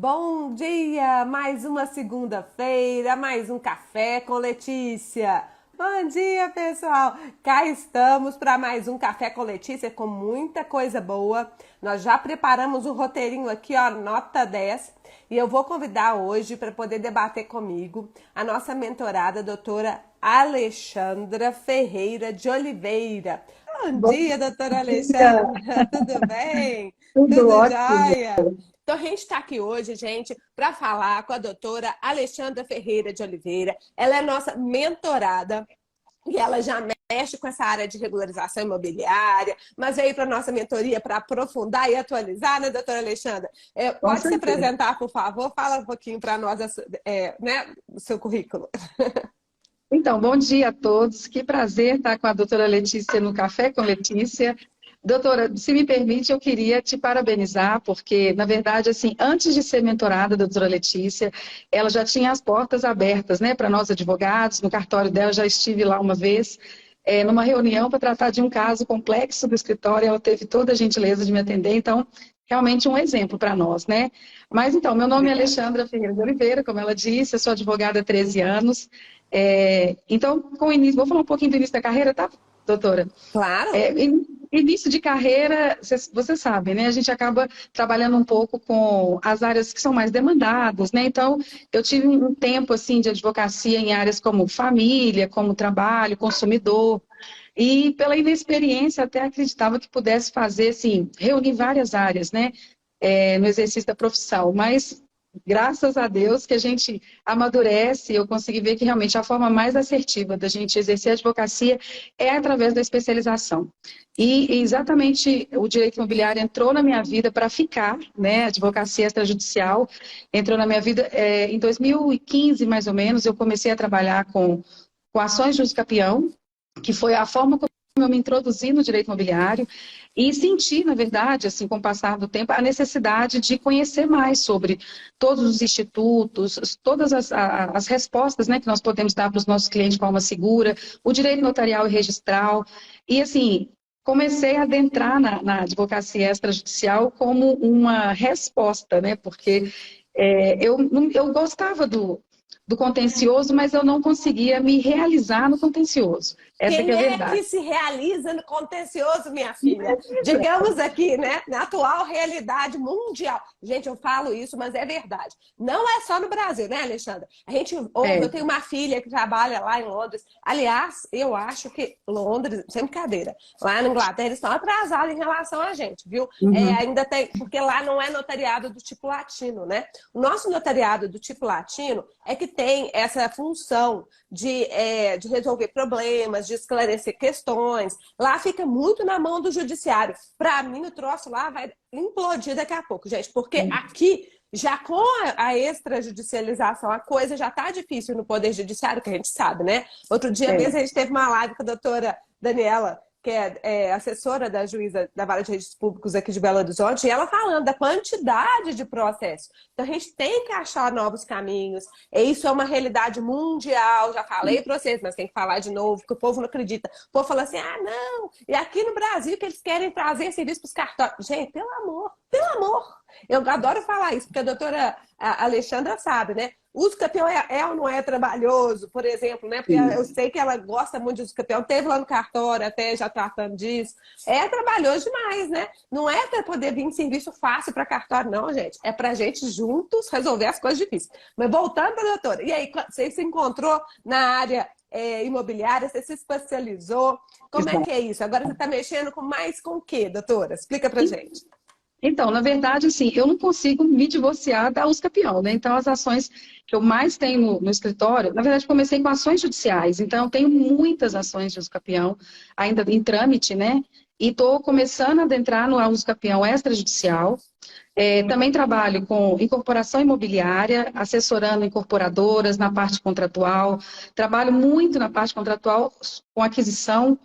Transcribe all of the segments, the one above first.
Bom dia! Mais uma segunda-feira, mais um café com Letícia. Bom dia, pessoal! Cá estamos para mais um café com Letícia com muita coisa boa. Nós já preparamos um roteirinho aqui, ó, nota 10. E eu vou convidar hoje para poder debater comigo a nossa mentorada, doutora Alexandra Ferreira de Oliveira. Bom Bom dia, doutora dia, Alexandra! Tudo bem? tudo Tudo ótimo. jóia? Então, a gente está aqui hoje, gente, para falar com a doutora Alexandra Ferreira de Oliveira. Ela é nossa mentorada e ela já mexe com essa área de regularização imobiliária, mas veio para a nossa mentoria para aprofundar e atualizar, né, doutora Alexandra? Com Pode se certeza. apresentar, por favor? Fala um pouquinho para nós, né, do seu currículo. Então, bom dia a todos. Que prazer estar com a doutora Letícia no Café com Letícia. Doutora, se me permite, eu queria te parabenizar, porque, na verdade, assim, antes de ser mentorada da doutora Letícia, ela já tinha as portas abertas, né, para nós advogados. No cartório dela, já estive lá uma vez, numa reunião para tratar de um caso complexo do escritório. Ela teve toda a gentileza de me atender, então, realmente um exemplo para nós, né? Mas, então, meu nome é Obrigada. Alexandra Ferreira de Oliveira, como ela disse, eu sou advogada há 13 anos. Então, com o início, vou falar um pouquinho do início da carreira, tá, doutora? Claro. Início de carreira, você sabe, né? A gente acaba trabalhando um pouco com as áreas que são mais demandadas, né? Então, eu tive um tempo, assim, de advocacia em áreas como família, como trabalho, consumidor, e pela inexperiência até acreditava que pudesse fazer, assim, reunir várias áreas, né? No exercício da profissão, mas graças a Deus que a gente amadurece, eu consegui ver que realmente a forma mais assertiva da gente exercer a advocacia é através da especialização. E exatamente o direito imobiliário entrou na minha vida para ficar, né? A advocacia extrajudicial entrou na minha vida em 2015, mais ou menos, eu comecei a trabalhar com ações de uso capião, que foi a forma como eu me introduzi no direito imobiliário e senti, na verdade, assim, com o passar do tempo, a necessidade de conhecer mais sobre todos os institutos, todas as respostas, né, que nós podemos dar para os nossos clientes de forma segura, o direito notarial e registral. E, assim, comecei a adentrar na advocacia extrajudicial como uma resposta, né, porque eu gostava do contencioso, mas eu não conseguia me realizar no contencioso. Essa que é Quem a é que verdade. se realiza no contencioso, minha filha? Digamos aqui, né? Na atual realidade mundial. Gente, eu falo isso, mas é verdade. Não é só no Brasil, né, Alexandra? A gente ouve, eu É, tenho uma filha que trabalha lá em Londres. Aliás, eu acho que Londres, sem brincadeira, lá na Inglaterra eles estão atrasados em relação a gente, viu? uhum, Ainda tem, porque lá não é notariado do tipo latino, né? O nosso notariado do tipo latino é que tem essa função de resolver problemas, de esclarecer questões. Lá fica muito na mão do judiciário. Para mim, o troço lá vai implodir daqui a pouco, gente, porque aqui já com a extrajudicialização, a coisa já está difícil no Poder Judiciário, que a gente sabe, né? Outro dia é. mesmo a gente teve uma live com a doutora Daniela, que é assessora da juíza da Vara de Registros Públicos aqui de Belo Horizonte, e ela falando da quantidade de processos. Então, a gente tem que achar novos caminhos. E isso é uma realidade mundial. Já falei para vocês, mas tem que falar de novo, porque o povo não acredita. O povo fala assim, ah, não, e aqui no Brasil que eles querem trazer serviço para os cartórios. Gente, pelo amor. Eu adoro falar isso, porque a doutora Alexandra sabe, né? Uso campeão ou não é trabalhoso, por exemplo, né? Porque eu Sim. sei que ela gosta muito de uso campeão, teve lá no cartório até já tratando disso. É trabalhoso demais, né? Não é para poder vir em serviço fácil para cartório, não, gente. É para a gente juntos resolver as coisas difíceis. Mas voltando para a doutora, e aí, você se encontrou na área imobiliária, você se especializou, como é que Exato. é isso? Agora você está mexendo com o quê, doutora? Explica para gente. Então, na verdade, assim, eu não consigo me divorciar da Uscapião, né? Então, as ações que eu mais tenho no escritório, na verdade, comecei com ações judiciais, então eu tenho muitas ações de Uscapião ainda em trâmite, né? E estou começando a adentrar no Uscapião extrajudicial. Também trabalho com incorporação imobiliária, assessorando incorporadoras na parte contratual. Trabalho muito na parte contratual com aquisição,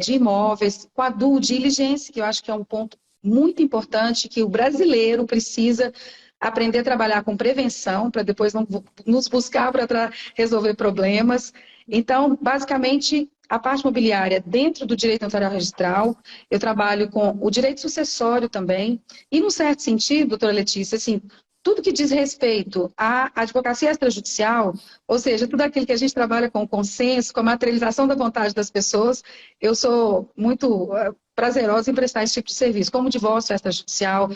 de imóveis, com a due diligence, que eu acho que é um ponto muito importante, que o brasileiro precisa aprender a trabalhar com prevenção, para depois não nos buscar para resolver problemas. Então, basicamente, a parte imobiliária dentro do direito notarial registral, eu trabalho com o direito sucessório também, e, num certo sentido, doutora Letícia, assim, tudo que diz respeito à advocacia extrajudicial, ou seja, tudo aquilo que a gente trabalha com o consenso, com a materialização da vontade das pessoas, eu sou muito prazerosa em prestar esse tipo de serviço, como o divórcio extrajudicial,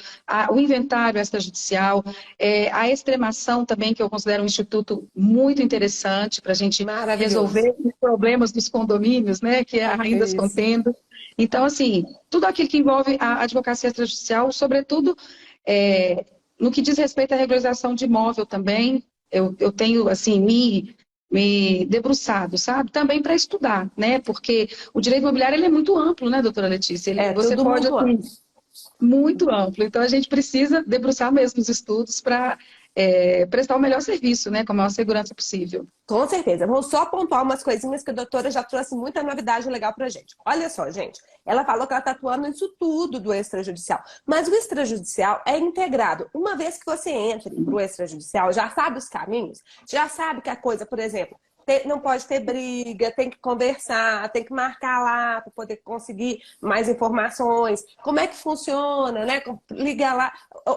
o inventário extrajudicial, a extremação também, que eu considero um instituto muito interessante para a gente Maravilhoso. resolver os problemas dos condomínios, né, que é a Rainha das Isso. Contendas. Então, assim, tudo aquilo que envolve a advocacia extrajudicial, sobretudo no que diz respeito à regularização de imóvel também, eu tenho, assim, me debruçado, sabe? Também para estudar, né? Porque o direito imobiliário ele é muito amplo, né, doutora Letícia? É Você tudo pode, muito amplo. assim, muito amplo. Então, a gente precisa debruçar mesmo os estudos para prestar o melhor serviço, né? Com a maior segurança possível. Com certeza. Vou só pontuar umas coisinhas que a doutora já trouxe muita novidade legal pra gente. Olha só, gente. Ela falou que ela está atuando nisso tudo do extrajudicial. Mas o extrajudicial é integrado. Uma vez que você entra para o extrajudicial, já sabe os caminhos, já sabe que a coisa, por exemplo, não pode ter briga, tem que conversar, tem que marcar lá para poder conseguir mais informações. Como é que funciona, né? Liga lá.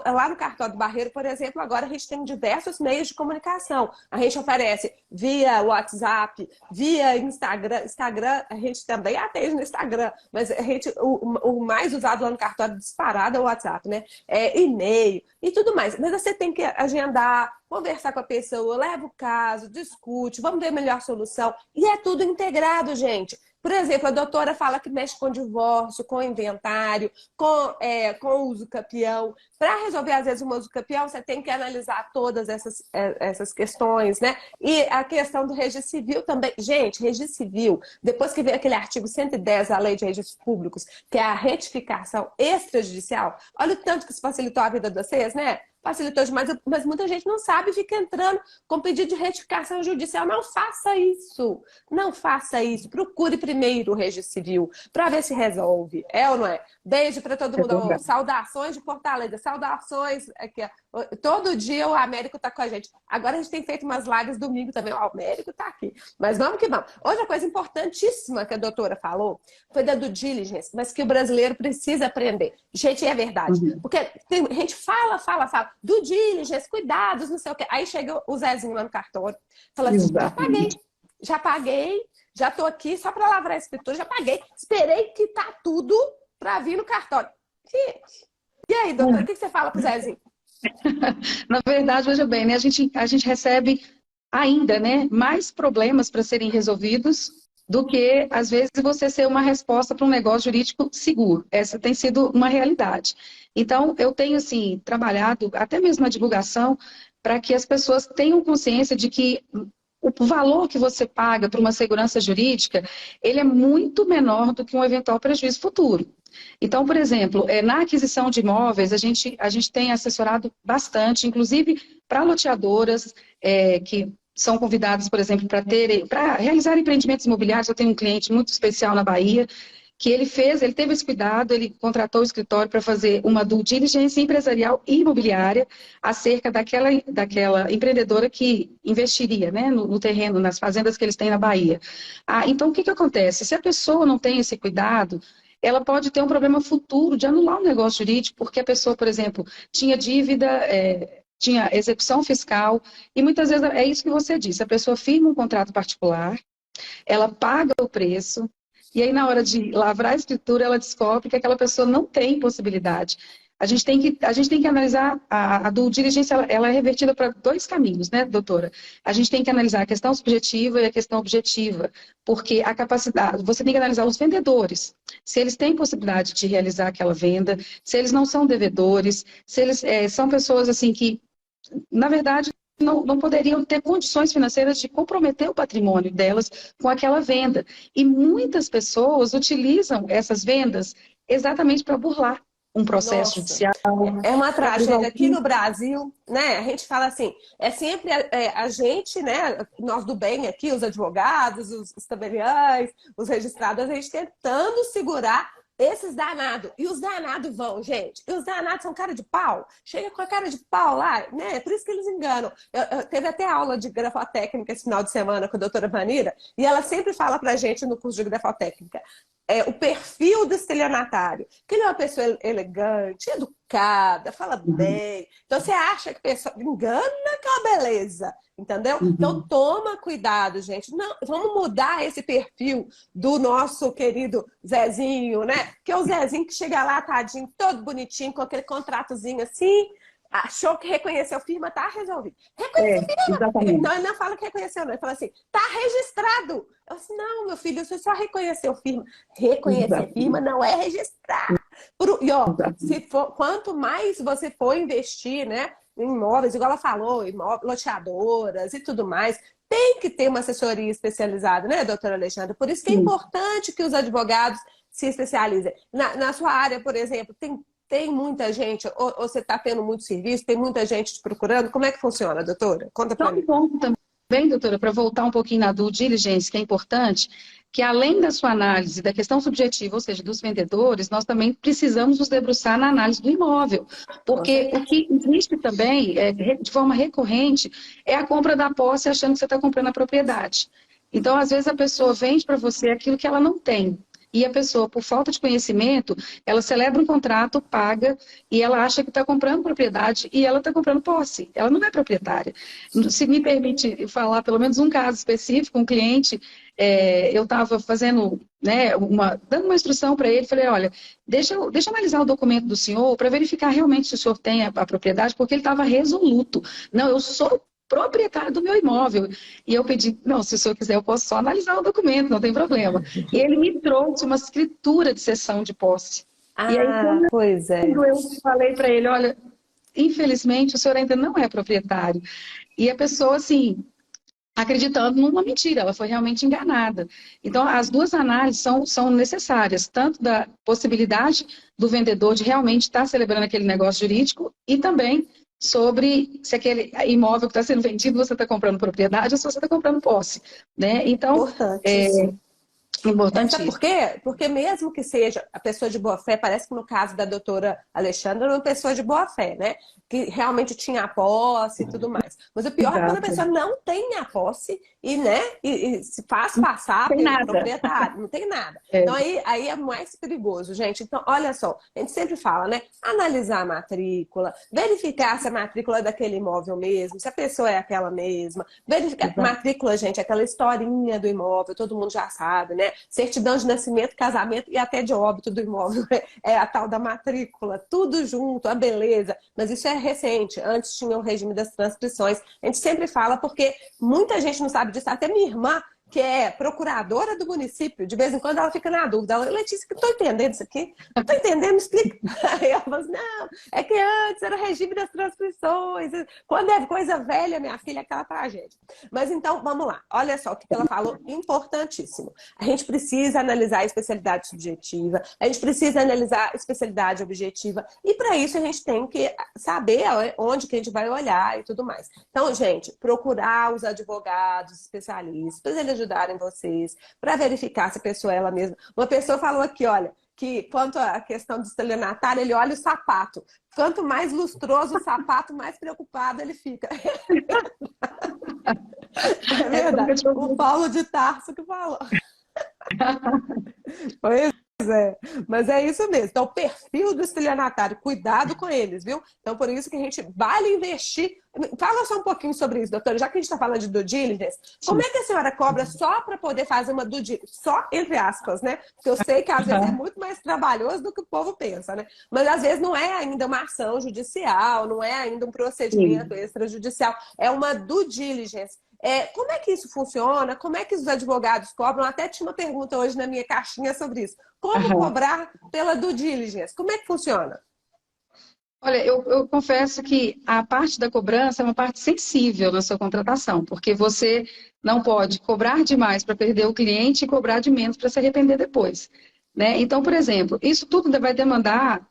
Lá no cartório do Barreiro, por exemplo, agora a gente tem diversos meios de comunicação. A gente oferece via WhatsApp, via Instagram. Instagram, a gente também atende no Instagram, mas o mais usado lá no cartório disparado é o WhatsApp, né? E-mail e tudo mais. Mas você tem que agendar, conversar com a pessoa, leva o caso, discute, vamos ver a melhor solução. E é tudo integrado, gente. Por exemplo, a doutora fala que mexe com divórcio, com inventário, com uso capião. Para resolver, às vezes, o uso capião, você tem que analisar todas essas questões, né? E a questão do registro civil também. Gente, registro civil, depois que veio aquele artigo 110 da Lei de Registros Públicos, que é a retificação extrajudicial, olha o tanto que isso facilitou a vida de vocês, né? Facilitou demais, mas muita gente não sabe e fica entrando com pedido de retificação judicial. Não faça isso. Não faça isso. Procure primeiro o registro civil para ver se resolve. É ou não é? Beijo para todo mundo. Saudações de Fortaleza. Saudações aqui. Todo dia o Américo tá com a gente. Agora a gente tem feito umas lives domingo também. O Américo tá aqui. Mas vamos que vamos. Outra coisa importantíssima que a doutora falou foi da due diligence, mas que o brasileiro precisa aprender. Gente, é verdade. Porque a gente fala. Due diligence, cuidados, não sei o quê. Aí chega o Zezinho lá no cartório. Fala assim, já paguei, já tô aqui só para lavrar a escritura, já paguei. Esperei que tá tudo para vir no cartório. Gente, e aí, doutora, o que você fala pro Zezinho? Na verdade, veja bem, né? A gente recebe ainda, né, mais problemas para serem resolvidos do que, às vezes, você ser uma resposta para um negócio jurídico seguro. Essa tem sido uma realidade. Então, eu tenho, assim, trabalhado, até mesmo na divulgação, para que as pessoas tenham consciência de que o valor que você paga para uma segurança jurídica, ele é muito menor do que um eventual prejuízo futuro. Então, por exemplo, na aquisição de imóveis, a gente tem assessorado bastante, inclusive para loteadoras que são convidadas, por exemplo, para realizar empreendimentos imobiliários. Eu tenho um cliente muito especial na Bahia, que ele teve esse cuidado, ele contratou o escritório para fazer uma due diligence empresarial e imobiliária acerca daquela empreendedora que investiria, né, no terreno, nas fazendas que eles têm na Bahia. Então, o que acontece? Se a pessoa não tem esse cuidado, ela pode ter um problema futuro de anular um negócio jurídico, porque a pessoa, por exemplo, tinha dívida, tinha execução fiscal, e muitas vezes é isso que você disse, a pessoa firma um contrato particular, ela paga o preço, e aí na hora de lavrar a escritura, ela descobre que aquela pessoa não tem possibilidade. A gente tem que analisar, a due diligence, ela é revertida para dois caminhos, né, doutora? A gente tem que analisar a questão subjetiva e a questão objetiva, porque a capacidade, você tem que analisar os vendedores, se eles têm possibilidade de realizar aquela venda, se eles não são devedores, se eles são pessoas, assim, que, na verdade, não poderiam ter condições financeiras de comprometer o patrimônio delas com aquela venda. E muitas pessoas utilizam essas vendas exatamente para burlar um processo judicial. É uma tragédia aqui no Brasil, né? A gente fala assim, é sempre a gente, né? Nós do bem aqui, os advogados, os tabeliães, os registrados, a gente tentando segurar Esses danados. E os danados vão, gente. E os danados são cara de pau. Chega com a cara de pau lá, né? Por isso que eles enganam. Teve até aula de grafotécnica esse final de semana com a doutora Vanira, e ela sempre fala pra gente no curso de grafotécnica o perfil do estelionatário. Que ele é uma pessoa elegante, educada, fala bem. Então você acha que a pessoa engana que é uma beleza. Entendeu? Então toma cuidado, gente. Não, vamos mudar esse perfil do nosso querido Zezinho, né? Que é o Zezinho que chega lá, tadinho, todo bonitinho, com aquele contratozinho assim, achou que reconheceu firma, tá resolvido. Reconheceu firma. Exatamente. Não, ele não fala que reconheceu, não. Ele fala assim, tá registrado. Eu disse, não, meu filho, você só reconheceu firma. Reconhecer firma não é registrar. E ó, se for, quanto mais você for investir, né? Em imóveis, igual ela falou, loteadoras e tudo mais, tem que ter uma assessoria especializada, né, doutora Alexandra? Por isso que é importante que os advogados se especializem. Na sua área, por exemplo, tem muita gente, ou você está tendo muito serviço, tem muita gente te procurando? Como é que funciona, doutora? Conta para mim. Bem, doutora, para voltar um pouquinho na due diligence, que é importante, que além da sua análise da questão subjetiva, ou seja, dos vendedores, nós também precisamos nos debruçar na análise do imóvel. Porque o que existe também, de forma recorrente, é a compra da posse achando que você está comprando a propriedade. Então, às vezes, a pessoa vende para você aquilo que ela não tem. E a pessoa, por falta de conhecimento, ela celebra um contrato, paga, e ela acha que está comprando propriedade e ela está comprando posse. Ela não é proprietária. Se me permite falar pelo menos um caso específico, um cliente, eu estava fazendo, né, dando uma instrução para ele, falei, olha, deixa eu analisar o documento do senhor para verificar realmente se o senhor tem a propriedade, porque ele estava resoluto. Não, eu sou proprietário do meu imóvel. E eu pedi, não, se o senhor quiser, eu posso só analisar o documento, não tem problema. E ele me trouxe uma escritura de cessão de posse. E aí, pois é. quando eu falei para ele, olha, infelizmente, o senhor ainda não é proprietário. E a pessoa, assim, acreditando numa mentira, ela foi realmente enganada. Então, as duas análises são necessárias, tanto da possibilidade do vendedor de realmente estar celebrando aquele negócio jurídico e também sobre se aquele imóvel que está sendo vendido você está comprando propriedade ou se você está comprando posse, né? Então, importante. Sabe por quê? Porque mesmo que seja a pessoa de boa fé, parece que no caso da doutora Alexandra, uma pessoa de boa fé, né? Que realmente tinha a posse e tudo mais. Mas o pior é quando a pessoa não tem a posse e se faz passar pelo proprietário, não tem nada. Então aí é mais perigoso, gente. Então, olha só, a gente sempre fala, né? Analisar a matrícula, verificar se a matrícula é daquele imóvel mesmo, se a pessoa é aquela mesma, verificar. Matrícula, gente, é aquela historinha do imóvel, todo mundo já sabe, né? Certidão de nascimento, casamento e até de óbito do imóvel. É a tal da matrícula, tudo junto, a beleza. Mas isso é recente. Antes tinha o regime das transcrições. A gente sempre fala porque muita gente não sabe disso. Até minha irmã, que é procuradora do município, de vez em quando ela fica na dúvida. Ela, Letícia, que eu tô entendendo isso aqui? Não tô entendendo, me explica. Aí ela fala assim, não, é que antes era o regime das transcrições. Quando é coisa velha, minha filha, é aquela tragédia. Mas então, vamos lá. Olha só o que ela falou, importantíssimo. A gente precisa analisar a especialidade subjetiva, a gente precisa analisar a especialidade objetiva, e para isso a gente tem que saber onde que a gente vai olhar e tudo mais. Então, gente, procurar os advogados especialistas, para eles ajudarem vocês, para verificar se a pessoa é ela mesma. Uma pessoa falou aqui, olha, que quanto à questão do estelionatário, ele olha o sapato. Quanto mais lustroso o sapato, mais preocupado ele fica. É verdade. O Paulo de Tarso que falou. Pois é, mas é isso mesmo. Então, o perfil do estelionatário, cuidado com eles, viu? Então, por isso que a gente vale investir. Fala só um pouquinho sobre isso, doutora. Já que a gente está falando de due diligence, como é que a senhora cobra só para poder fazer uma due diligence? Só entre aspas, né? Porque eu sei que às vezes é muito mais trabalhoso do que o povo pensa, né? Mas às vezes não é ainda uma ação judicial, não é ainda um procedimento extrajudicial, é uma due diligence. Como é que isso funciona? Como é que os advogados cobram? Até tinha uma pergunta hoje na minha caixinha sobre isso. Como cobrar pela due diligence? Como é que funciona? Olha, eu confesso que a parte da cobrança é uma parte sensível na sua contratação, porque você não pode cobrar demais para perder o cliente e cobrar de menos para se arrepender depois. né? Então, por exemplo, isso tudo vai demandar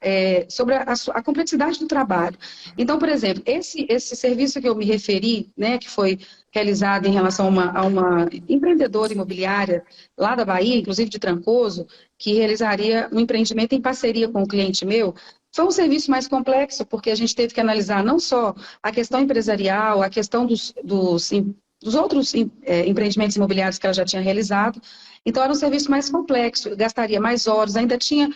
sobre a complexidade do trabalho. Então, por exemplo, esse serviço que eu me referi, né, que foi realizado em relação a uma empreendedora imobiliária lá da Bahia, inclusive de Trancoso, que realizaria um empreendimento em parceria com um cliente meu, foi um serviço mais complexo, porque a gente teve que analisar não só a questão empresarial, a questão dos outros empreendimentos imobiliários que ela já tinha realizado. Então, era um serviço mais complexo, gastaria mais horas, ainda tinha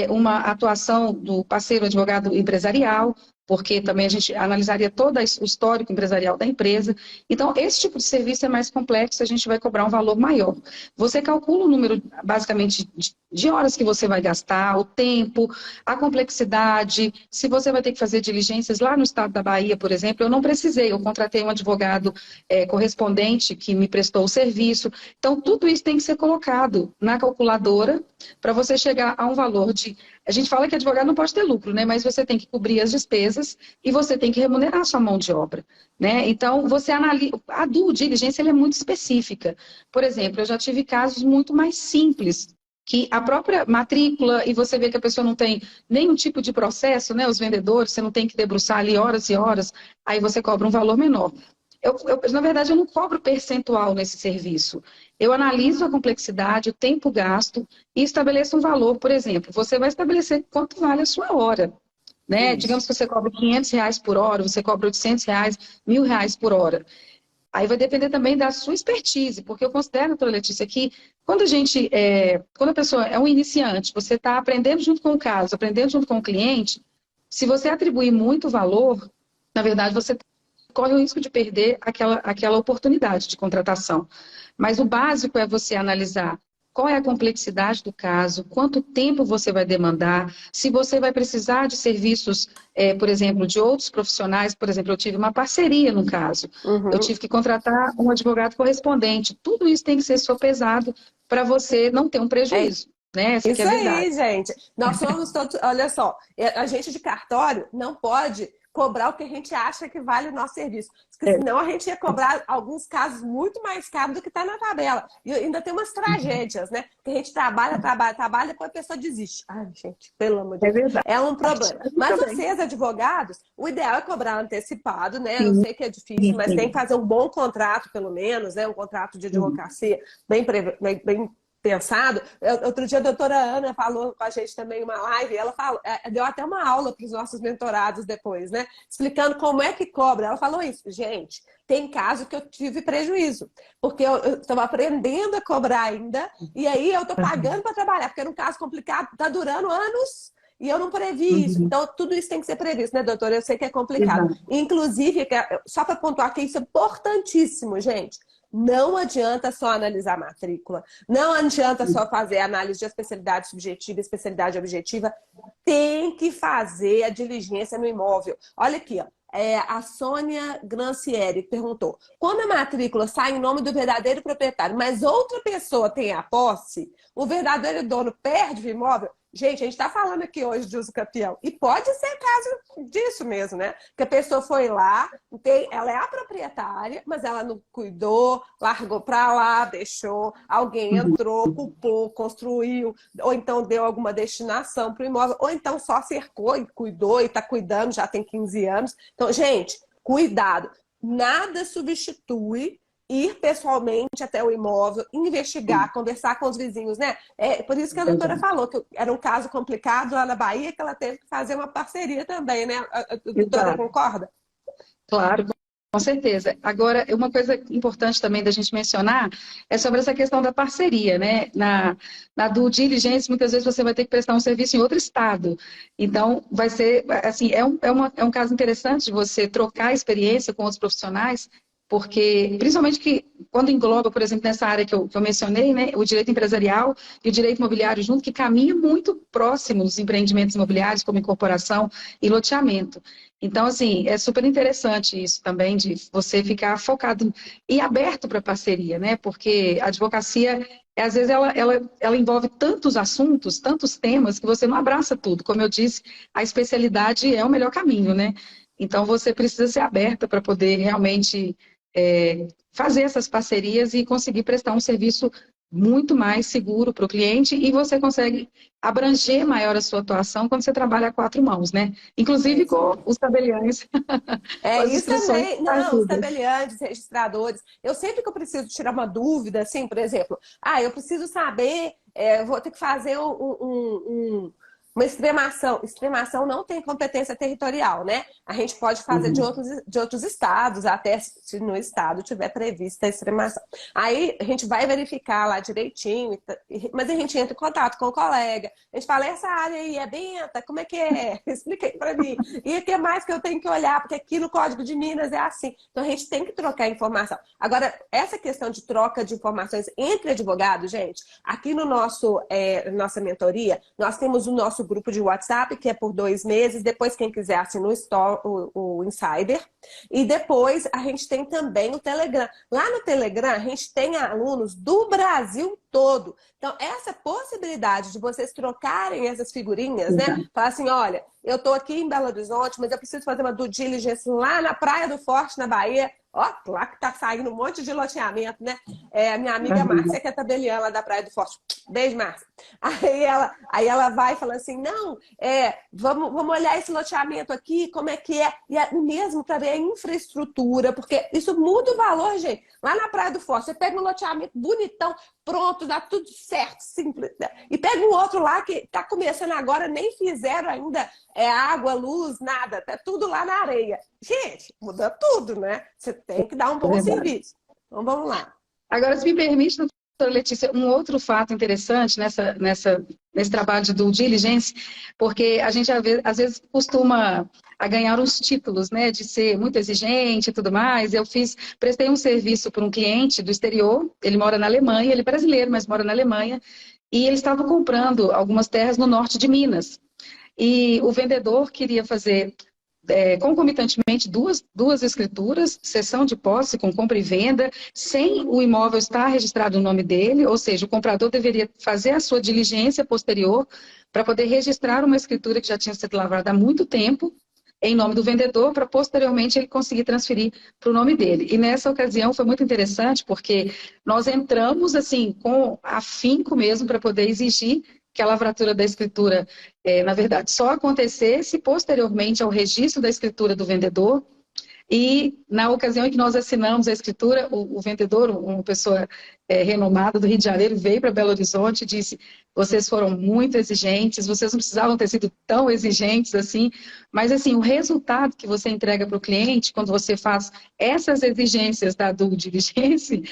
uma atuação do parceiro advogado empresarial, porque também a gente analisaria todo o histórico empresarial da empresa. Então, esse tipo de serviço é mais complexo, a gente vai cobrar um valor maior. Você calcula o número, basicamente, de horas que você vai gastar, o tempo, a complexidade, se você vai ter que fazer diligências lá no estado da Bahia, por exemplo, eu não precisei, eu contratei um advogado correspondente que me prestou o serviço. Então, tudo isso tem que ser colocado na calculadora para você chegar a um valor de... A gente fala que advogado não pode ter lucro, né? Mas você tem que cobrir as despesas e você tem que remunerar a sua mão de obra, né? Então, você analisa... A due diligência ela é muito específica. Por exemplo, eu já tive casos muito mais simples, que a própria matrícula, e você vê que a pessoa não tem nenhum tipo de processo, né? Os vendedores, você não tem que debruçar ali horas e horas, aí você cobra um valor menor. Na verdade, eu não cobro percentual nesse serviço. Eu analiso a complexidade, o tempo gasto e estabeleço um valor. Por exemplo, você vai estabelecer quanto vale a sua hora, né? Digamos que você cobra R$ 500 por hora, você cobra R$ 800, R$ 1.000 por hora. Aí vai depender também da sua expertise, porque eu considero, doutora Letícia, que quando a pessoa é um iniciante, você está aprendendo junto com o caso, aprendendo junto com o cliente, se você atribuir muito valor, na verdade, você corre o risco de perder aquela oportunidade de contratação. Mas o básico é você analisar qual é a complexidade do caso, quanto tempo você vai demandar, se você vai precisar de serviços, por exemplo, de outros profissionais. Por exemplo, eu tive uma parceria no caso, eu tive que contratar um advogado correspondente. Tudo isso tem que ser sopesado para você não ter um É prejuízo, né? Essa que é isso a aí, verdade. gente. Nós somos todos, olha só, a gente de cartório não pode cobrar o que a gente acha que vale o nosso serviço. Porque É. senão a gente ia cobrar alguns casos muito mais caros do que está na tabela. E ainda tem umas tragédias, né? Que a gente trabalha, trabalha, trabalha, e depois a pessoa desiste. Ai, gente, pelo amor de É Deus. verdade. É um problema. A gente Mas também. vocês, advogados, o ideal é cobrar antecipado, né? Eu Sim, sei que é difícil, mas tem sim. que fazer um bom contrato, pelo menos, né? Um contrato de advocacia bem pensado. Outro dia a doutora Ana falou com a gente também em uma live, ela falou, deu até uma aula para os nossos mentorados depois, né? Explicando como é que cobra. Ela falou isso, gente, tem caso que eu tive prejuízo, porque eu estava aprendendo a cobrar ainda, e aí eu estou pagando para trabalhar, porque era um caso complicado, está durando anos. E eu não previ isso. Uhum. Então, tudo isso tem que ser previsto, né, doutora? Eu sei que é complicado. Exato. Inclusive, só para pontuar que isso é importantíssimo, gente. Não adianta só analisar a matrícula, não adianta só fazer análise de especialidade subjetiva e especialidade objetiva, tem que fazer a diligência no imóvel. Olha aqui, ó. A Sônia Grancieri perguntou: quando a matrícula sai em nome do verdadeiro proprietário, mas outra pessoa tem a posse, o verdadeiro dono perde o imóvel? Gente, a gente está falando aqui hoje de uso capião. E pode ser caso disso mesmo, né? Que a pessoa foi lá, ela é a proprietária, mas ela não cuidou, largou para lá, deixou, alguém entrou, ocupou, construiu, ou então deu alguma destinação para o imóvel, ou então só cercou e cuidou e está cuidando, já tem 15 anos. Então, gente, cuidado. Nada substitui ir pessoalmente até o imóvel, investigar, conversar com os vizinhos, né? Por isso que a doutora falou que era um caso complicado lá na Bahia, que ela teve que fazer uma parceria também, né? A doutora Exato. concorda? Claro, com certeza. Agora, uma coisa importante também da gente mencionar é sobre essa questão da parceria, né? Na due diligence, muitas vezes você vai ter que prestar um serviço em outro estado. Então, vai ser, assim, é um caso interessante de você trocar experiência com outros profissionais, porque, principalmente que quando engloba, por exemplo, nessa área que eu mencionei, né, o direito empresarial e o direito imobiliário junto, que caminha muito próximo dos empreendimentos imobiliários, como incorporação e loteamento. Então, assim, é super interessante isso também, de você ficar focado e aberto para parceria, né? Porque a advocacia, às vezes, ela envolve tantos assuntos, tantos temas, que você não abraça tudo. Como eu disse, a especialidade é o melhor caminho, né? Então, você precisa ser aberta para poder realmente fazer essas parcerias e conseguir prestar um serviço muito mais seguro para o cliente e você consegue abranger maior a sua atuação quando você trabalha a quatro mãos, né? É Inclusive isso com mesmo. os tabeliães, com É as isso inscrições, também. faz Não, os tudo. tabeliantes, registradores. Eu sempre que eu preciso tirar uma dúvida, assim, por exemplo, eu preciso saber, vou ter que fazer uma extremação. Extremação não tem competência territorial, né? A gente pode fazer Uhum. de outros estados, até se no estado tiver prevista a extremação. Aí a gente vai verificar lá direitinho, mas a gente entra em contato com o colega. A gente fala, essa área aí é benta, como é que é? Explica aí para mim. E o que mais que eu tenho que olhar? Porque aqui no Código de Minas é assim. Então a gente tem que trocar informação. Agora, essa questão de troca de informações entre advogados, gente, aqui no nossa mentoria, nós temos o nosso grupo de WhatsApp, que é por 2 meses. Depois, quem quiser, assina o Insider. E depois a gente tem também o Telegram. Lá no Telegram, a gente tem alunos do Brasil todo. Então, essa possibilidade de vocês trocarem essas figurinhas, né? Exato. Falar assim, olha, eu estou aqui em Belo Horizonte, mas eu preciso fazer uma due diligence lá na Praia do Forte, na Bahia. Ó, lá que tá saindo um monte de loteamento, né? A minha amiga Márcia, que é tabeliã lá da Praia do Forte. Beijo, Márcia. Aí ela vai e fala assim, não, vamos olhar esse loteamento aqui, como é que é. E mesmo para ver a infraestrutura, porque isso muda o valor, gente. Lá na Praia do Forte, você pega um loteamento bonitão, pronto, dá tudo certo, simples. E pega um outro lá que tá começando agora, nem fizeram ainda água, luz, nada. Tá tudo lá na areia. Gente, muda tudo, né? Você tem que dar um É bom verdade. serviço. Então, vamos lá. Agora, se me permite, doutora Letícia, um outro fato interessante nesse trabalho de due diligence, porque a gente às vezes costuma a ganhar os títulos, né, de ser muito exigente e tudo mais. Prestei um serviço para um cliente do exterior, ele mora na Alemanha, ele é brasileiro, mas mora na Alemanha, e ele estava comprando algumas terras no norte de Minas. E o vendedor queria fazer concomitantemente duas escrituras, cessão de posse com compra e venda, sem o imóvel estar registrado no nome dele, ou seja, o comprador deveria fazer a sua diligência posterior para poder registrar uma escritura que já tinha sido lavrada há muito tempo, em nome do vendedor, para posteriormente ele conseguir transferir para o nome dele. E nessa ocasião foi muito interessante, porque nós entramos assim com afinco mesmo para poder exigir que a lavratura da escritura, na verdade, só acontecesse posteriormente ao registro da escritura do vendedor. E na ocasião em que nós assinamos a escritura, o vendedor, uma pessoa renomada do Rio de Janeiro, veio para Belo Horizonte e disse: vocês foram muito exigentes, vocês não precisavam ter sido tão exigentes assim, mas assim, o resultado que você entrega para o cliente, quando você faz essas exigências da due diligence,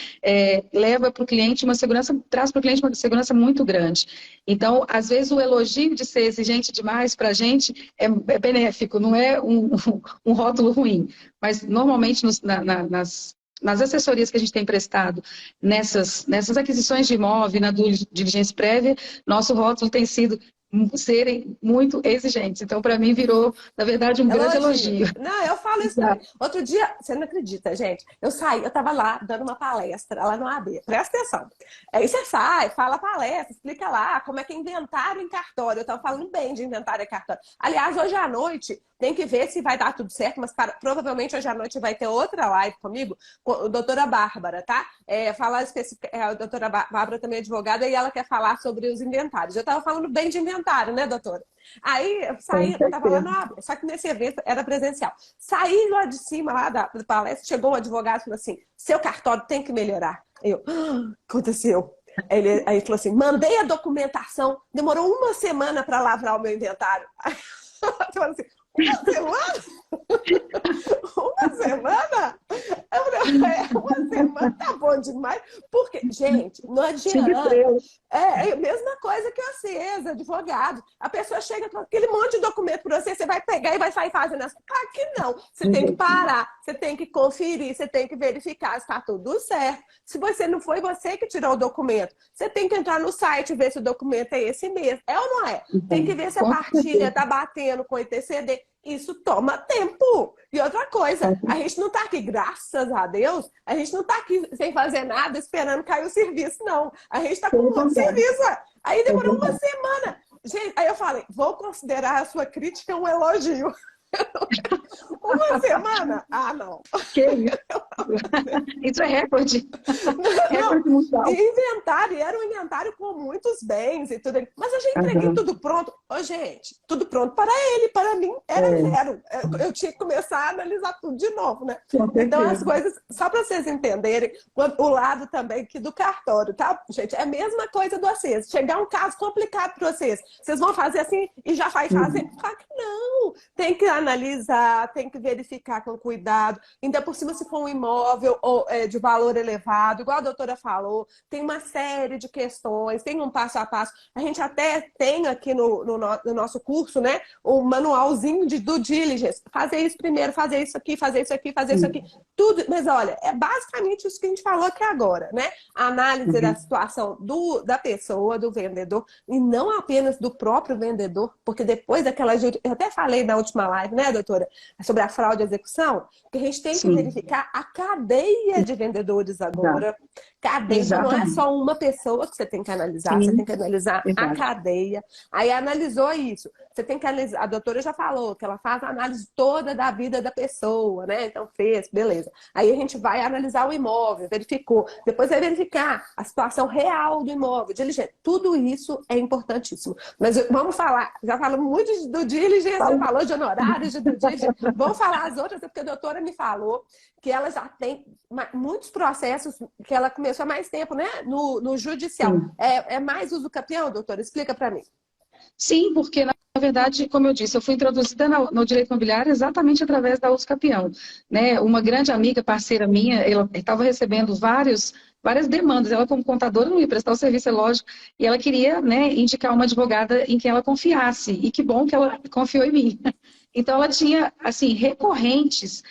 leva para o cliente uma segurança, traz para o cliente uma segurança muito grande. Então, às vezes, o elogio de ser exigente demais para a gente é benéfico, não é um rótulo ruim. Mas, normalmente, nas assessorias que a gente tem prestado, nessas aquisições de imóvel, na diligência prévia, nosso rótulo tem sido serem muito exigentes. Então, para mim, virou, na verdade, um grande Elogio. elogio. Não, eu falo isso também. Outro dia, você não acredita, gente. Eu tava lá dando uma palestra lá no AB. Presta atenção. Aí você sai, fala palestra, explica lá como é que é inventário em cartório. Eu tava falando bem de inventário em cartório. Aliás, hoje à noite, tem que ver se vai dar tudo certo, mas provavelmente hoje à noite vai ter outra live comigo, com a doutora Bárbara, tá? A doutora Bárbara também é advogada e ela quer falar sobre os inventários. Eu tava falando bem de inventário, né, doutora? Aí eu Com saí, eu tava lá certeza. no AB, só que nesse evento era presencial. Saí lá de cima, lá da palestra, chegou um advogado e falou assim: seu cartório tem que melhorar. Eu, aconteceu. Aí ele falou assim: mandei a documentação, demorou uma semana para lavrar o meu inventário. Aí eu falei assim: uma semana? Uma semana? Eu falei, uma semana tá bom demais. Porque, gente, não Cinco adianta. estrelas. É a mesma coisa que vocês, advogado. A pessoa chega com aquele monte de documento para você, você vai pegar e vai sair fazendo as... Claro que não. Você tem que parar, você tem que conferir, você tem que verificar se está tudo certo. Se você não foi você que tirou o documento, você tem que entrar no site e ver se o documento é esse mesmo. É ou não é? Tem que ver se a Com partilha certeza. está batendo com o ITCD. Isso toma tempo. E outra coisa, a gente não está aqui, graças a Deus, a gente não está aqui sem fazer nada, esperando cair o serviço, não. A gente está com Pelo um monte de contrário. serviço. Aí É demorou uma verdade. semana. Gente, aí eu falei, vou considerar a sua crítica um elogio. Uma semana? Ah, não. Que isso? Isso é recorde. Não, Recorde mundial. inventário, era um inventário com muitos bens e tudo. Mas eu já entreguei Aham. tudo pronto. Ô, gente, tudo pronto para ele, para mim era É, zero. Eu tinha que começar a analisar tudo de novo, né? com Então, as certeza. coisas, só para vocês entenderem, o lado também aqui do cartório, tá, gente? É a mesma coisa do acesso. Chegar um caso complicado para vocês, vocês vão fazer assim e já vai fazer? Uhum. Claro que não. Tem que analisar, tem que verificar com cuidado. Ainda por cima, se for um imóvel de valor elevado, igual a doutora falou, tem uma série de questões, tem um passo a passo. A gente até tem aqui no nosso curso, né, um manualzinho de due diligence. Fazer isso primeiro, fazer isso aqui, fazer isso aqui, fazer isso aqui. Sim. Tudo, mas olha, é basicamente isso que a gente falou aqui agora, né? A análise da Uhum. situação da pessoa, do vendedor, e não apenas do próprio vendedor, porque depois daquela... Eu até falei na última live, né, doutora, sobre a fraude e execução, que a gente tem que Sim. verificar a cadeia de vendedores Exato. agora. Cadeia, então não é Exatamente. só uma pessoa que você tem que analisar, você tem Sim. que analisar a Exato. cadeia. Aí analisou isso. Você tem que analisar, a doutora já falou que ela faz a análise toda da vida da pessoa, né? Então fez, beleza. Aí a gente vai analisar o imóvel, verificou. Depois vai verificar a situação real do imóvel, diligência. Tudo isso é importantíssimo. Mas vamos falar, já falamos muito do diligência, já Fala. falou de honorários, de diligência. Vamos falar as outras, porque a doutora me falou que ela já tem muitos processos que ela começou há mais tempo, né? No judicial. Sim. É mais uso campeão, doutora? Explica para mim. Sim, porque, na verdade, como eu disse, eu fui introduzida no direito imobiliário exatamente através da Uso Capião, né? Uma grande amiga, parceira minha, ela estava recebendo várias demandas. Ela, como contadora, não ia prestar o serviço, é lógico, e ela queria, né, indicar uma advogada em quem ela confiasse. E que bom que ela confiou em mim. Então, ela tinha, assim, recorrentes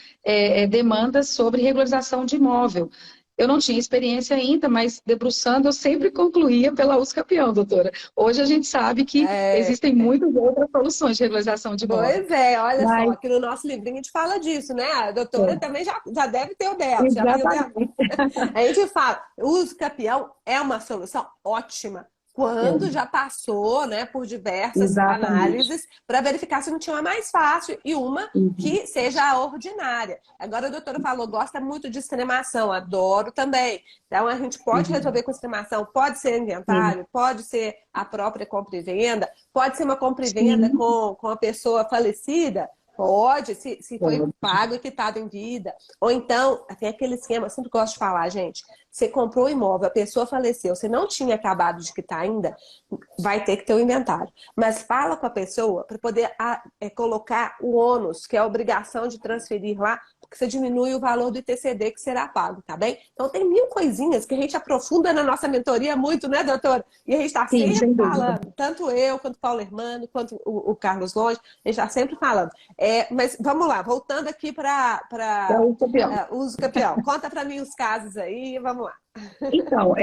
demandas sobre regularização de imóvel. Eu não tinha experiência ainda, mas debruçando, eu sempre concluía pela Uso Capião, doutora. Hoje a gente sabe que É, existem muitas outras soluções de regularização de imóvel. pois é, olha só, Mas, aqui no nosso livrinho a gente fala disso, né? A doutora é, também já deve ter o dela, já viu o dela? exatamente. A gente fala, o uso capião é uma solução ótima quando É, já passou, né, por diversas exatamente. análises para verificar se não tinha uma mais fácil e uma Uhum, que seja a ordinária. Agora a doutora falou, gosta muito de extremação, adoro também. Então a gente pode uhum, resolver com extremação, pode ser sim, inventário, pode ser a própria compra e venda, pode ser uma compra e venda sim, com a pessoa falecida, pode, se foi pode. pago e quitado em vida. Ou então, tem aquele esquema, eu sempre gosto de falar, gente, você comprou o imóvel, a pessoa faleceu, você não tinha acabado de quitar ainda, vai ter que ter o inventário. Mas fala com a pessoa para poder colocar o ônus, que é a obrigação de transferir lá, porque você diminui o valor do ITCD que será pago, tá bem? Então tem mil coisinhas que a gente aprofunda na nossa mentoria muito, né, doutora? E a gente está Sim, sempre sem dúvida. falando, tanto eu, quanto o Paulo Hermano, quanto o Carlos Longe, a gente está sempre falando. Mas vamos lá, voltando aqui É para o Capião. uso campeão. Conta para mim os casos aí, vamos lá. Então,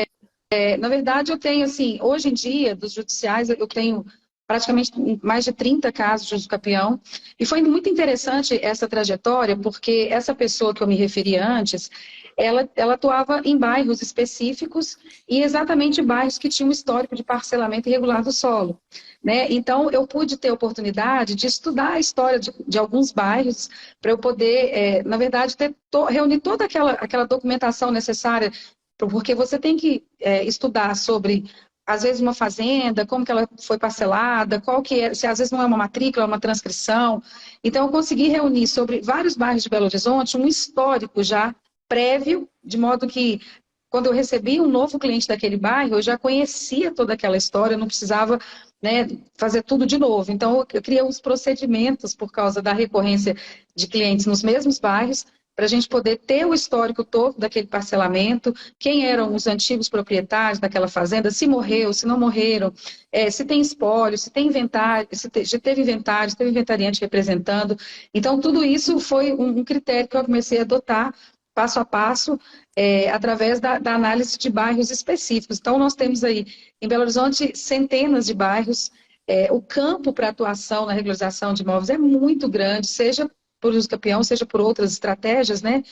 na verdade, eu tenho, assim, hoje em dia, dos judiciais, eu tenho praticamente mais de 30 casos de uso capião. E foi muito interessante essa trajetória, porque essa pessoa que eu me referi antes, ela atuava em bairros específicos e exatamente bairros que tinham um histórico de parcelamento irregular do solo, né? Então, eu pude ter a oportunidade de estudar a história de alguns bairros para eu poder, na verdade, reunir toda aquela documentação necessária porque você tem que estudar sobre, às vezes, uma fazenda, como que ela foi parcelada, qual que é, se às vezes não é uma matrícula, é uma transcrição. Então, eu consegui reunir sobre vários bairros de Belo Horizonte um histórico já prévio, de modo que, quando eu recebi um novo cliente daquele bairro, eu já conhecia toda aquela história, eu não precisava, né, fazer tudo de novo. Então, eu criei uns procedimentos por causa da recorrência de clientes nos mesmos bairros, para a gente poder ter o histórico todo daquele parcelamento, quem eram os antigos proprietários daquela fazenda, se morreu, se não morreram, se tem espólio, se tem inventário, já teve inventário, se teve inventariante representando. Então, tudo isso foi um critério que eu comecei a adotar passo a passo, através da análise de bairros específicos. Então, nós temos aí, em Belo Horizonte, centenas de bairros. O campo para atuação na regularização de imóveis é muito grande, seja por uso capião, seja por outras estratégias, né?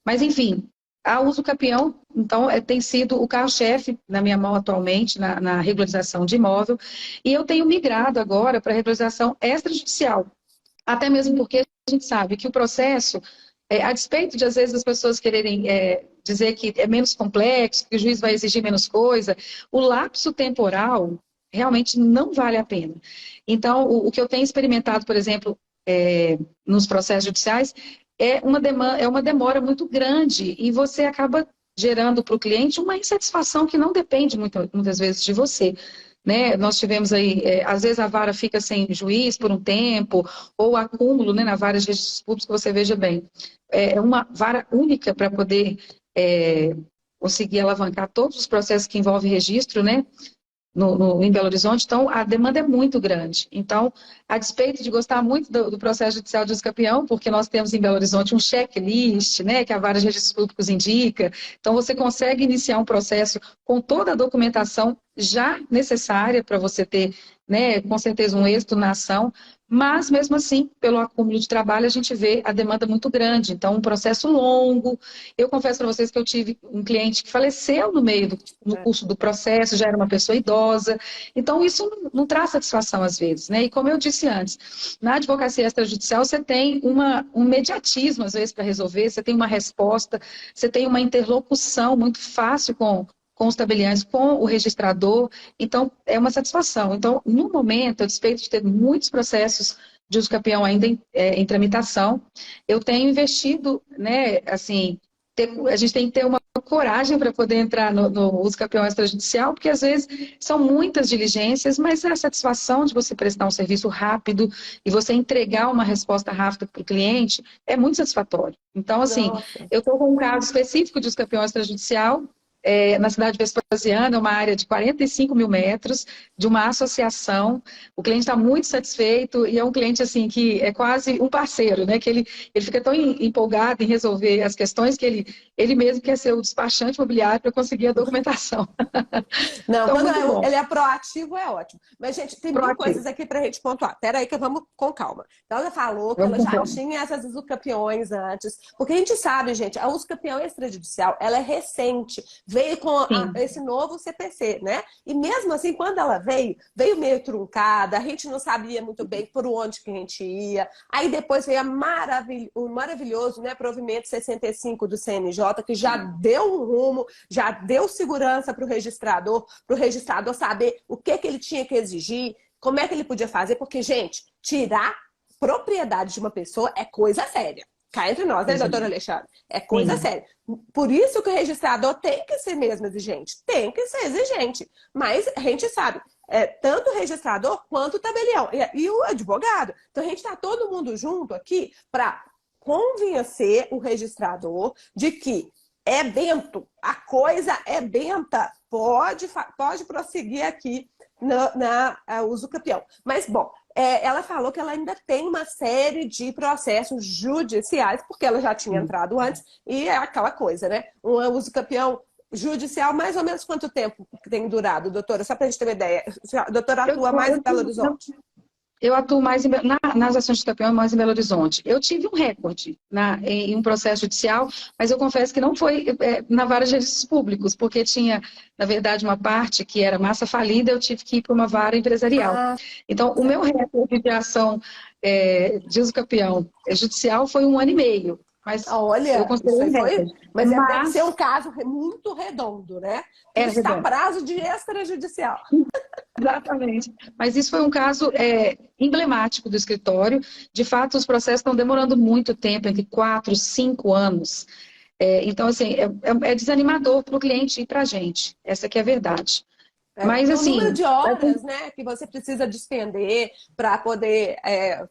Mas, enfim, a uso capião, então, tem sido o carro-chefe na minha mão atualmente, na regularização de imóvel, e eu tenho migrado agora para a regularização extrajudicial, até mesmo porque a gente sabe que o processo, A despeito de, às vezes, as pessoas quererem dizer que é menos complexo, que o juiz vai exigir menos coisa, o lapso temporal realmente não vale a pena. Então, o que eu tenho experimentado, por exemplo, nos processos judiciais, é uma demora muito grande e você acaba gerando para o cliente uma insatisfação que não depende muitas vezes de você. Né? Nós tivemos aí, às vezes a vara fica sem juiz por um tempo, ou acúmulo, né, na vara de registros públicos, que você veja bem. É uma vara única para poder conseguir alavancar todos os processos que envolvem registro, né? Em Belo Horizonte, então a demanda é muito grande. Então, a despeito de gostar muito do processo judicial de uso campeão, porque nós temos em Belo Horizonte um checklist, né, que a Vara de Registros Públicos indica, então você consegue iniciar um processo com toda a documentação já necessária para você ter, né, com certeza um êxito na ação, mas mesmo assim, pelo acúmulo de trabalho, a gente vê a demanda muito grande, então um processo longo. Eu confesso para vocês que eu tive um cliente que faleceu no curso do processo, já era uma pessoa idosa, então isso não traz satisfação às vezes, né? E como eu disse antes, na advocacia extrajudicial você tem um mediatismo às vezes para resolver, você tem uma resposta, você tem uma interlocução muito fácil com os tabeliães, com o registrador, então é uma satisfação. Então, no momento, a despeito de ter muitos processos de uso campeão ainda em tramitação, eu tenho investido, né, assim, a gente tem que ter uma coragem para poder entrar no uso campeão extrajudicial, porque às vezes são muitas diligências, mas a satisfação de você prestar um serviço rápido e você entregar uma resposta rápida para o cliente é muito satisfatório. Então, assim, Nossa. eu estou com um caso específico de uso campeão extrajudicial, na cidade de Vespasiana, uma área de 45 mil metros, de uma associação. O cliente está muito satisfeito e é um cliente assim que é quase um parceiro, né? Que ele fica tão empolgado em resolver as questões que ele mesmo quer ser o despachante imobiliário para conseguir a documentação. Não, Então, quando muito bom. ele é proativo, é ótimo. Mas, gente, tem mil Proativo. coisas aqui para a gente pontuar. Pera aí que vamos com calma. Então, ela falou que Vamos ela com já calma. tinha essas usucapiões antes. Porque a gente sabe, gente, a usucapião extrajudicial, ela é recente. Veio com Sim. esse novo CPC, né? E mesmo assim, quando ela veio meio truncada. A gente não sabia muito bem por onde que a gente ia. Aí depois veio o maravilhoso, né, provimento 65 do CNJ, que já deu um rumo, já deu segurança para o registrador saber o que ele tinha que exigir, como é que ele podia fazer, porque, gente, tirar propriedade de uma pessoa é coisa séria. Cá entre nós, né, doutora Alexandre? É coisa Sim. séria. Por isso que o registrador tem que ser mesmo exigente. Tem que ser exigente. Mas a gente sabe, tanto o registrador quanto o tabelião e o advogado. Então a gente está todo mundo junto aqui para convencer o registrador de que é bento, a coisa é benta, pode prosseguir aqui na uso campeão. Mas, bom, ela falou que ela ainda tem uma série de processos judiciais, porque ela já tinha entrado antes, e é aquela coisa, né? Um uso campeão judicial, mais ou menos quanto tempo tem durado, doutora? Só para a gente ter uma ideia. A doutora atua mais em Belo Horizonte? Eu atuo mais nas ações de campeão, mais em Belo Horizonte. Eu tive um recorde em um processo judicial, mas eu confesso que não foi na vara de registros públicos, porque tinha, na verdade, uma parte que era massa falida, eu tive que ir para uma vara empresarial. Então, o meu recorde de ação de uso campeão judicial foi 1 ano e meio. Mas olha, eu considerei recorde. Mas deve ser um caso muito redondo, né? Era está redondo. prazo de extrajudicial. Exatamente. Mas isso foi um caso emblemático do escritório. De fato, os processos estão demorando muito tempo, entre 4, 5 anos. Então, assim, é desanimador para o cliente e para a gente. Essa que é a verdade. Mas, o assim, número de horas, né, que você precisa despender para poder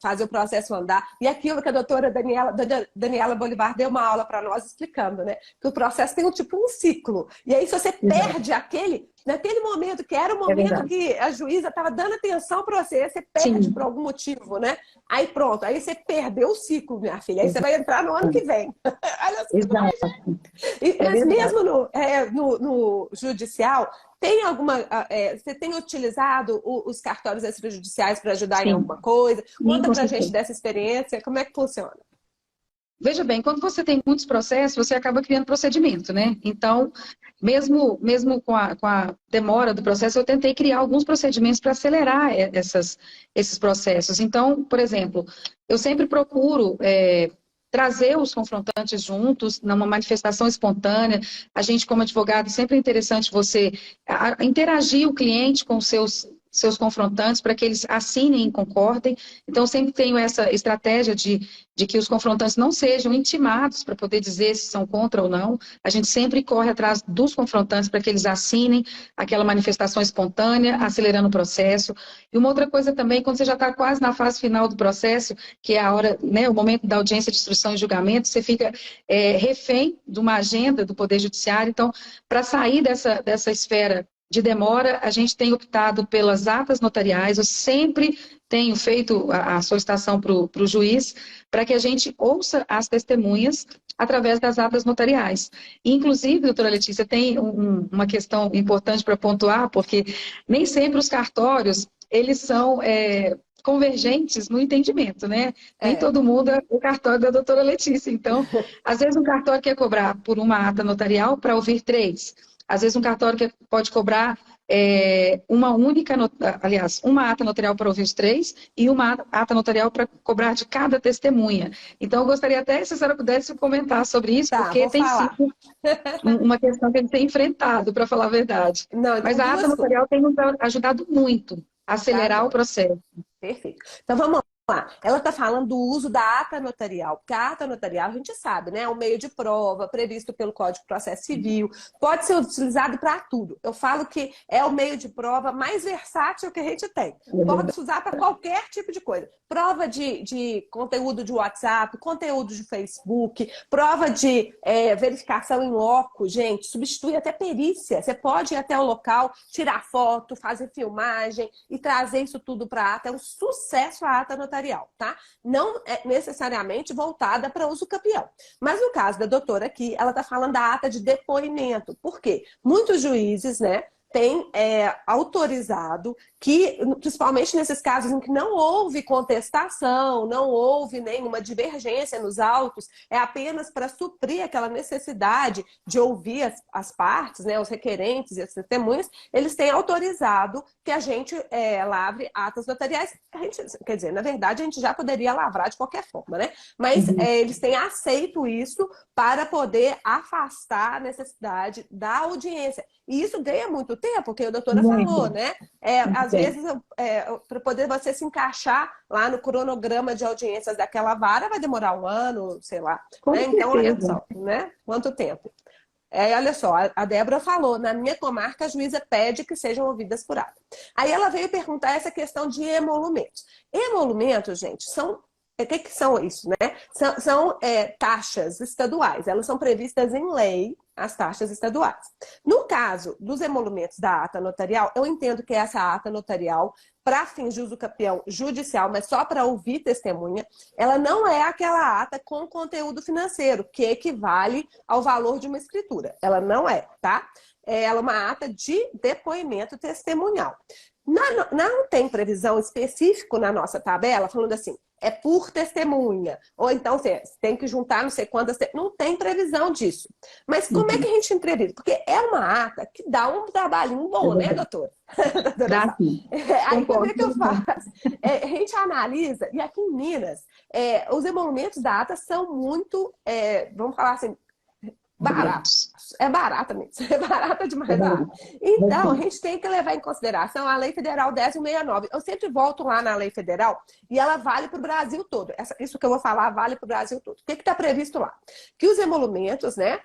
fazer o processo andar. E aquilo que a doutora Daniela Bolivar deu uma aula para nós explicando, né? Que o processo tem um ciclo. E aí, se você perde naquele momento, que era o momento que a juíza estava dando atenção para você perde por algum motivo, né? Aí pronto, aí você perdeu o ciclo, minha filha. Aí você vai entrar no ano que vem. Olha só. Mas mesmo no judicial, você tem utilizado os cartórios extrajudiciais para ajudar em alguma coisa? Conta pra gente dessa experiência, como é que funciona? Veja bem, quando você tem muitos processos, você acaba criando procedimento, né? Então, mesmo com a demora do processo, eu tentei criar alguns procedimentos para acelerar esses processos. Então, por exemplo, eu sempre procuro trazer os confrontantes juntos, numa manifestação espontânea. A gente, como advogado, sempre é interessante você interagir o cliente com os seus confrontantes para que eles assinem e concordem. Então, sempre tenho essa estratégia de que os confrontantes não sejam intimados para poder dizer se são contra ou não. A gente sempre corre atrás dos confrontantes para que eles assinem aquela manifestação espontânea, acelerando o processo. E uma outra coisa também, quando você já está quase na fase final do processo, que é a hora, né, o momento da audiência de instrução e julgamento, você fica refém de uma agenda do Poder Judiciário. Então, para sair dessa esfera de demora, a gente tem optado pelas atas notariais. Eu sempre tenho feito a solicitação para o juiz para que a gente ouça as testemunhas através das atas notariais. Inclusive, doutora Letícia, tem uma questão importante para pontuar, porque nem sempre os cartórios, eles são convergentes no entendimento, né? Nem todo mundo é o cartório da doutora Letícia. Então, às vezes um cartório quer cobrar por uma ata notarial para ouvir 3. Às vezes um cartório que pode cobrar uma ata notarial para ouvir os 3 e uma ata notarial para cobrar de cada testemunha. Então, eu gostaria até que a senhora pudesse comentar sobre isso, porque tem sido uma questão que a gente tem enfrentado, para falar a verdade. Não, mas a ata notarial tem nos ajudado muito a acelerar o processo. Perfeito. Então, vamos lá. Ela está falando do uso da ata notarial, porque a ata notarial, a gente sabe, né? É um meio de prova previsto pelo Código de Processo Civil, pode ser utilizado para tudo. Eu falo que é o meio de prova mais versátil que a gente tem. Pode se usar para qualquer tipo de coisa. Prova de conteúdo de WhatsApp, conteúdo de Facebook, prova de verificação em loco, gente, substitui até perícia. Você pode ir até o local, tirar foto, fazer filmagem e trazer isso tudo para a ata. É um sucesso a ata notarial. Tá? Não é necessariamente voltada para uso campeão. Mas no caso da doutora aqui, ela está falando da ata de depoimento. Por quê? Muitos juízes, né, têm autorizado que, principalmente nesses casos em que não houve contestação, não houve nenhuma divergência nos autos, é apenas para suprir aquela necessidade de ouvir as partes, né, os requerentes e as testemunhas, eles têm autorizado que a gente lavre atas notariais. Quer dizer, na verdade, a gente já poderia lavrar de qualquer forma, né? Mas eles têm aceito isso para poder afastar a necessidade da audiência. E isso ganha muito tempo, porque a doutora falou, né? Às vezes, para poder você se encaixar lá no cronograma de audiências daquela vara, vai demorar 1 ano, sei lá. Né? Então, olha só, né? Quanto tempo. Olha só, a Débora falou, na minha comarca a juíza pede que sejam ouvidas por ata. Aí ela veio perguntar essa questão de emolumentos. Emolumentos, gente, são... O que são isso, né? São taxas estaduais. Elas são previstas em lei, as taxas estaduais. No caso dos emolumentos da ata notarial, eu entendo que essa ata notarial, para fins de uso campeão judicial, mas só para ouvir testemunha, ela não é aquela ata com conteúdo financeiro, que equivale ao valor de uma escritura. Ela não é, tá? Ela é uma ata de depoimento testemunhal. Não tem previsão específica na nossa tabela falando assim, é por testemunha. Ou então você tem que juntar não sei quantas... Não tem previsão disso. Mas como é que a gente entrevista? Porque é uma ata que dá um trabalhinho bom, né, doutora? Dá sim. Aí como é que eu faço? A gente analisa, e aqui em Minas, os emolumentos da ata são muito, vamos falar assim, baratos. É barata mesmo. É barata demais. Então, a gente tem que levar em consideração a Lei Federal 10.169. Eu sempre volto lá na Lei Federal e ela vale para o Brasil todo. Isso que eu vou falar vale para o Brasil todo. O que está previsto lá? Que os emolumentos, né,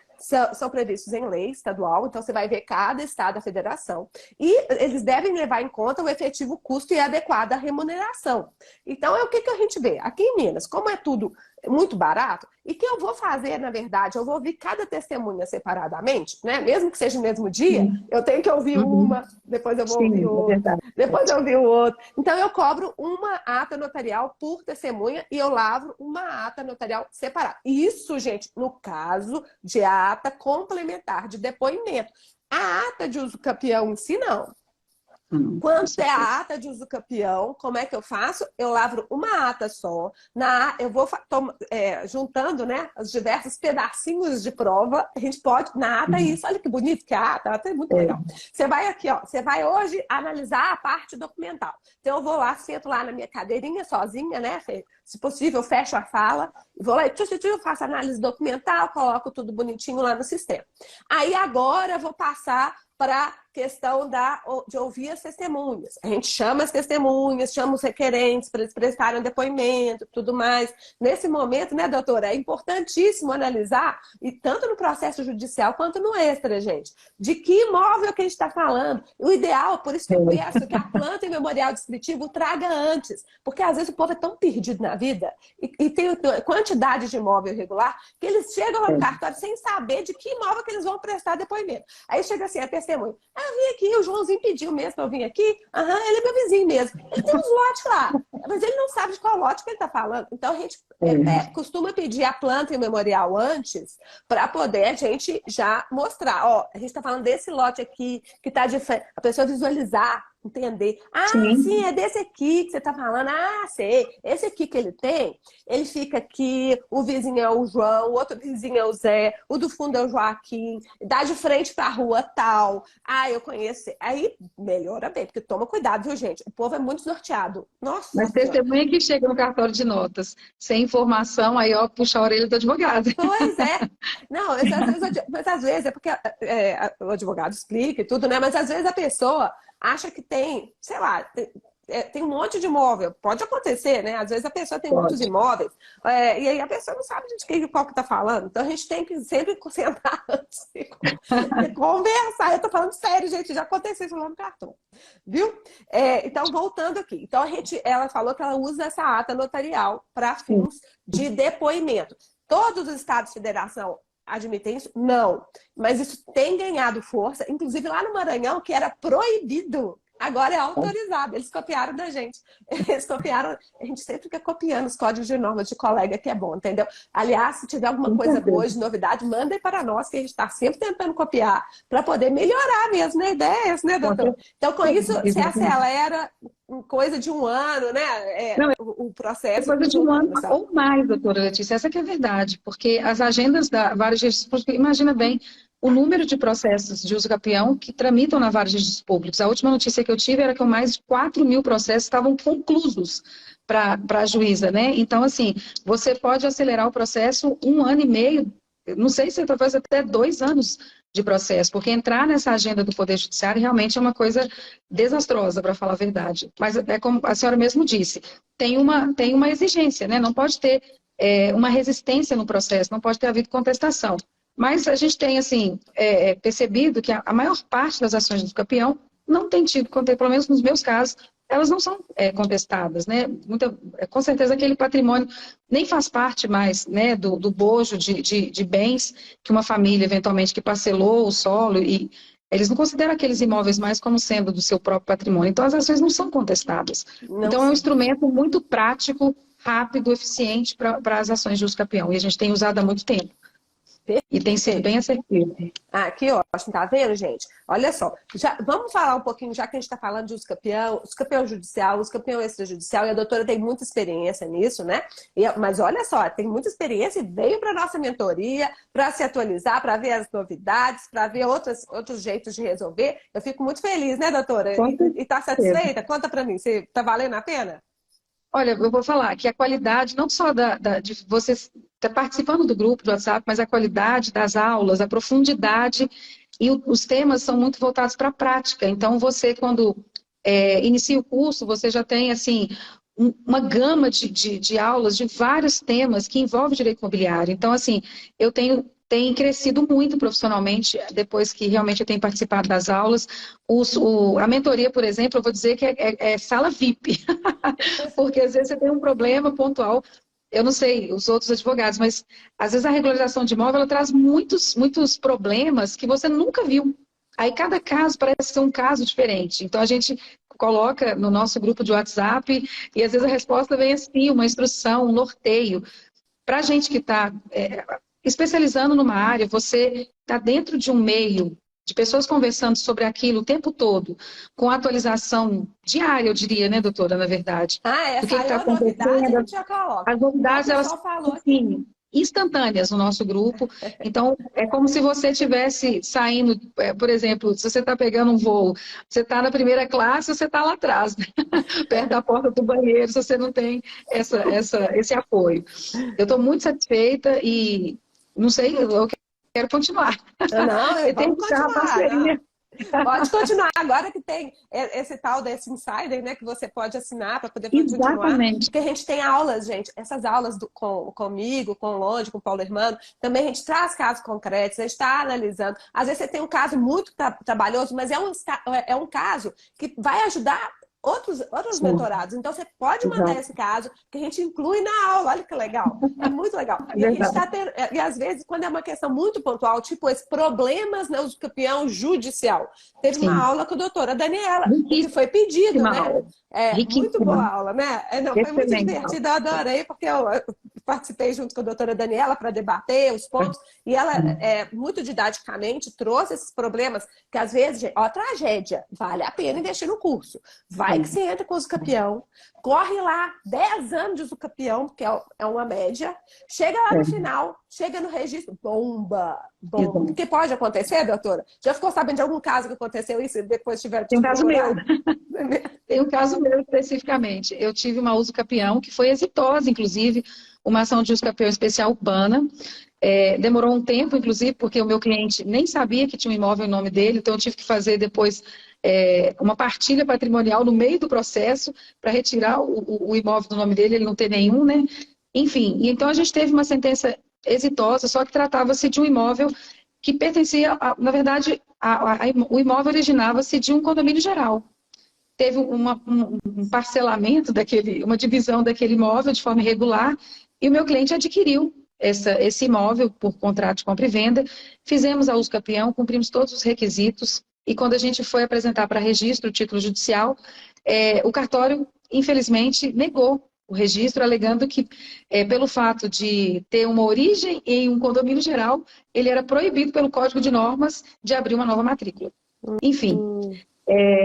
são previstos em lei estadual, então você vai ver cada estado da federação. E eles devem levar em conta o efetivo custo e a adequada remuneração. Então, o que a gente vê? Aqui em Minas, como é tudo muito barato, e que eu vou fazer, na verdade, eu vou ouvir cada testemunha separadamente, né? Mesmo que seja no mesmo dia, eu tenho que ouvir uma, depois eu vou ouvir outra, depois eu ouvir o outro. Então, eu cobro uma ata notarial por testemunha e eu lavro uma ata notarial separada. Isso, gente, no caso de ata complementar de depoimento. A ata de uso campeão em si, não. Quando é a ata de uso campeão, como é que eu faço? Eu lavro uma ata só. Eu vou juntando, né, os diversos pedacinhos de prova. A gente pode, na ata, isso. Olha que bonito que a ata é muito legal. Você vai aqui, ó. Você vai hoje analisar a parte documental. Então, eu vou lá, sento lá na minha cadeirinha sozinha, né, Fê? se possível, eu fecho a sala, vou lá e eu faço análise documental, coloco tudo bonitinho lá no sistema. Aí agora eu vou passar para a questão de ouvir as testemunhas. A gente chama as testemunhas, chama os requerentes para eles prestarem um depoimento, tudo mais. Nesse momento, né, doutora, é importantíssimo analisar, e tanto no processo judicial quanto no extra, gente, de que imóvel que a gente está falando. O ideal, por isso que eu peço que a planta e memorial descritivo traga antes, porque às vezes o povo é tão perdido na vida e tem quantidade de imóvel irregular que eles chegam ao cartório sem saber de que imóvel que eles vão prestar depoimento. Aí chega assim, a testemunha, eu vim aqui, o Joãozinho pediu mesmo para eu vir aqui, ele é meu vizinho mesmo. Ele tem uns lotes lá, mas ele não sabe de qual lote que ele está falando. Então a gente costuma pedir a planta e o memorial antes para poder a gente já mostrar. Ó, a gente está falando desse lote aqui, que está de frente, a pessoa visualizar, entender. Sim, é desse aqui que você está falando. Sei. Esse aqui que ele tem, ele fica aqui, o vizinho é o João, o outro vizinho é o Zé, o do fundo é o Joaquim, dá de frente para a rua tal. Eu conheço. Aí melhora bem, porque toma cuidado, viu, gente? O povo é muito desnorteado. Nossa. Mas testemunha que chega no cartório de notas sem informação, aí ó, puxa a orelha do advogado. Pois é. Não, mas às vezes é porque o advogado explica e tudo, né? Mas às vezes a pessoa acha que tem, sei lá, tem um monte de imóvel. Pode acontecer, né? Às vezes a pessoa tem muitos imóveis e aí a pessoa não sabe de qual que tá falando. Então a gente tem que sempre sentar antes e conversar. Eu tô falando sério, gente. Já aconteceu isso lá no cartão. Viu? Então, voltando aqui. Então, ela falou que ela usa essa ata notarial para fins de depoimento. Todos os estados de federação admitem isso? Não. Mas isso tem ganhado força, inclusive lá no Maranhão, que era proibido, agora é autorizado. Eles copiaram da gente. Eles copiaram. A gente sempre fica copiando os códigos de normas de colega, que é bom, entendeu? Aliás, se tiver alguma coisa boa de novidade, mandem para nós, que a gente está sempre tentando copiar para poder melhorar mesmo, né? A ideia é essa, né, doutor? Então, com isso, você acelera coisa de um ano, né? O processo. Coisa de um ano ou mais, doutora Letícia. Essa que é a verdade, porque as agendas da Vara de Registros Públicos, imagina bem, o número de processos de uso capião que tramitam na Vara de Registros Públicos. A última notícia que eu tive era que mais de 4.000 processos estavam conclusos para a juíza, né? Então, assim, você pode acelerar o processo 1 ano e meio, não sei se talvez até 2 anos de processo, porque entrar nessa agenda do Poder Judiciário realmente é uma coisa desastrosa, para falar a verdade. Mas é como a senhora mesmo disse, tem uma exigência, né? Não pode ter uma resistência no processo, não pode ter havido contestação. Mas a gente tem, assim, percebido que a maior parte das ações do campeão não tem tido, pelo menos nos meus casos, elas não são contestadas, né? Com certeza aquele patrimônio nem faz parte mais, né, do bojo de bens que uma família, eventualmente, que parcelou o solo e eles não consideram aqueles imóveis mais como sendo do seu próprio patrimônio. Então, as ações não são contestadas. Então, é um instrumento muito prático, rápido, eficiente para as ações de uso capião. E a gente tem usado há muito tempo. E tem sido bem assertivo. Que ótimo, tá vendo, gente? Olha só, vamos falar um pouquinho, já que a gente está falando de uso campeão judicial, uso campeão extrajudicial, e a doutora tem muita experiência nisso, né? Mas olha só, tem muita experiência e veio para a nossa mentoria para se atualizar, para ver as novidades, para ver outros jeitos de resolver. Eu fico muito feliz, né, doutora? E está satisfeita? Conta para mim, está valendo a pena? Olha, eu vou falar que a qualidade, não só de você estar participando do grupo do WhatsApp, mas a qualidade das aulas, a profundidade, e os temas são muito voltados para a prática. Então, você, quando inicia o curso, você já tem, assim, uma gama de aulas de vários temas que envolvem direito imobiliário. Então, assim, eu tenho crescido muito profissionalmente depois que realmente eu tenho participado das aulas. A mentoria, por exemplo, eu vou dizer que é sala VIP, porque às vezes você tem um problema pontual. Eu não sei os outros advogados, mas às vezes a regularização de imóvel ela traz muitos problemas que você nunca viu. Aí cada caso parece ser um caso diferente. Então a gente coloca no nosso grupo de WhatsApp e às vezes a resposta vem assim, uma instrução, um norteio. Para a gente que está especializando numa área, você está dentro de um meio de pessoas conversando sobre aquilo o tempo todo, com atualização diária, eu diria, né, doutora, na verdade. Essa aí é a novidade, a gente já coloca. As novidades, elas, falou sim, instantâneas no nosso grupo. Então, é como se você estivesse saindo, por exemplo, se você está pegando um voo, você está na primeira classe, você está lá atrás, né? Perto da porta do banheiro, se você não tem esse apoio. Eu estou muito satisfeita e não sei, eu quero continuar. Não, E tem vamos que buscar uma continuar. parceria. Pode continuar agora que tem esse tal desse Insider, né, que você pode assinar para poder continuar. Exatamente. Porque a gente tem aulas, gente, essas aulas comigo, com o Longe, com o Paulo Hermano, também a gente traz casos concretos, a gente está analisando. Às vezes você tem um caso muito trabalhoso, mas é um caso que vai ajudar outros mentorados. Então, você pode mandar esse caso, que a gente inclui na aula. Olha que legal. É muito legal. E a gente está tendo... E às vezes, quando é uma questão muito pontual, tipo esses problemas no uso campeão judicial. Teve uma aula com a doutora Daniela, que foi pedido, né? Muito boa aula, né? Não, foi muito divertido, eu adorei, porque eu participei junto com a doutora Daniela para debater os pontos, e ela, muito didaticamente, trouxe esses problemas, que às vezes, ó, tragédia, vale a pena investir no curso. Vai que você entra com o uso campeão, corre lá 10 anos de uso campeão, porque é uma média, chega lá no final, chega no registro, bomba. O que pode acontecer, doutora? Já ficou sabendo de algum caso que aconteceu isso e depois tiveram que Tem um caso meu. procurar? Tem um caso meu especificamente. Eu tive uma uso campeão que foi exitosa, inclusive, uma ação de uso campeão especial urbana. Demorou um tempo, inclusive, porque o meu cliente nem sabia que tinha um imóvel em nome dele, então eu tive que fazer depois uma partilha patrimonial no meio do processo para retirar o imóvel do nome dele, ele não ter nenhum, né? Enfim, e então a gente teve uma sentença exitosa, só que tratava-se de um imóvel que pertencia, na verdade, o imóvel originava-se de um condomínio geral. Teve um parcelamento uma divisão daquele imóvel de forma irregular, e o meu cliente adquiriu esse imóvel por contrato de compra e venda. Fizemos a uso campeão, cumprimos todos os requisitos, e quando a gente foi apresentar para registro o título judicial, o cartório, infelizmente, negou o registro, alegando que, pelo fato de ter uma origem em um condomínio geral, ele era proibido pelo Código de Normas de abrir uma nova matrícula. Enfim,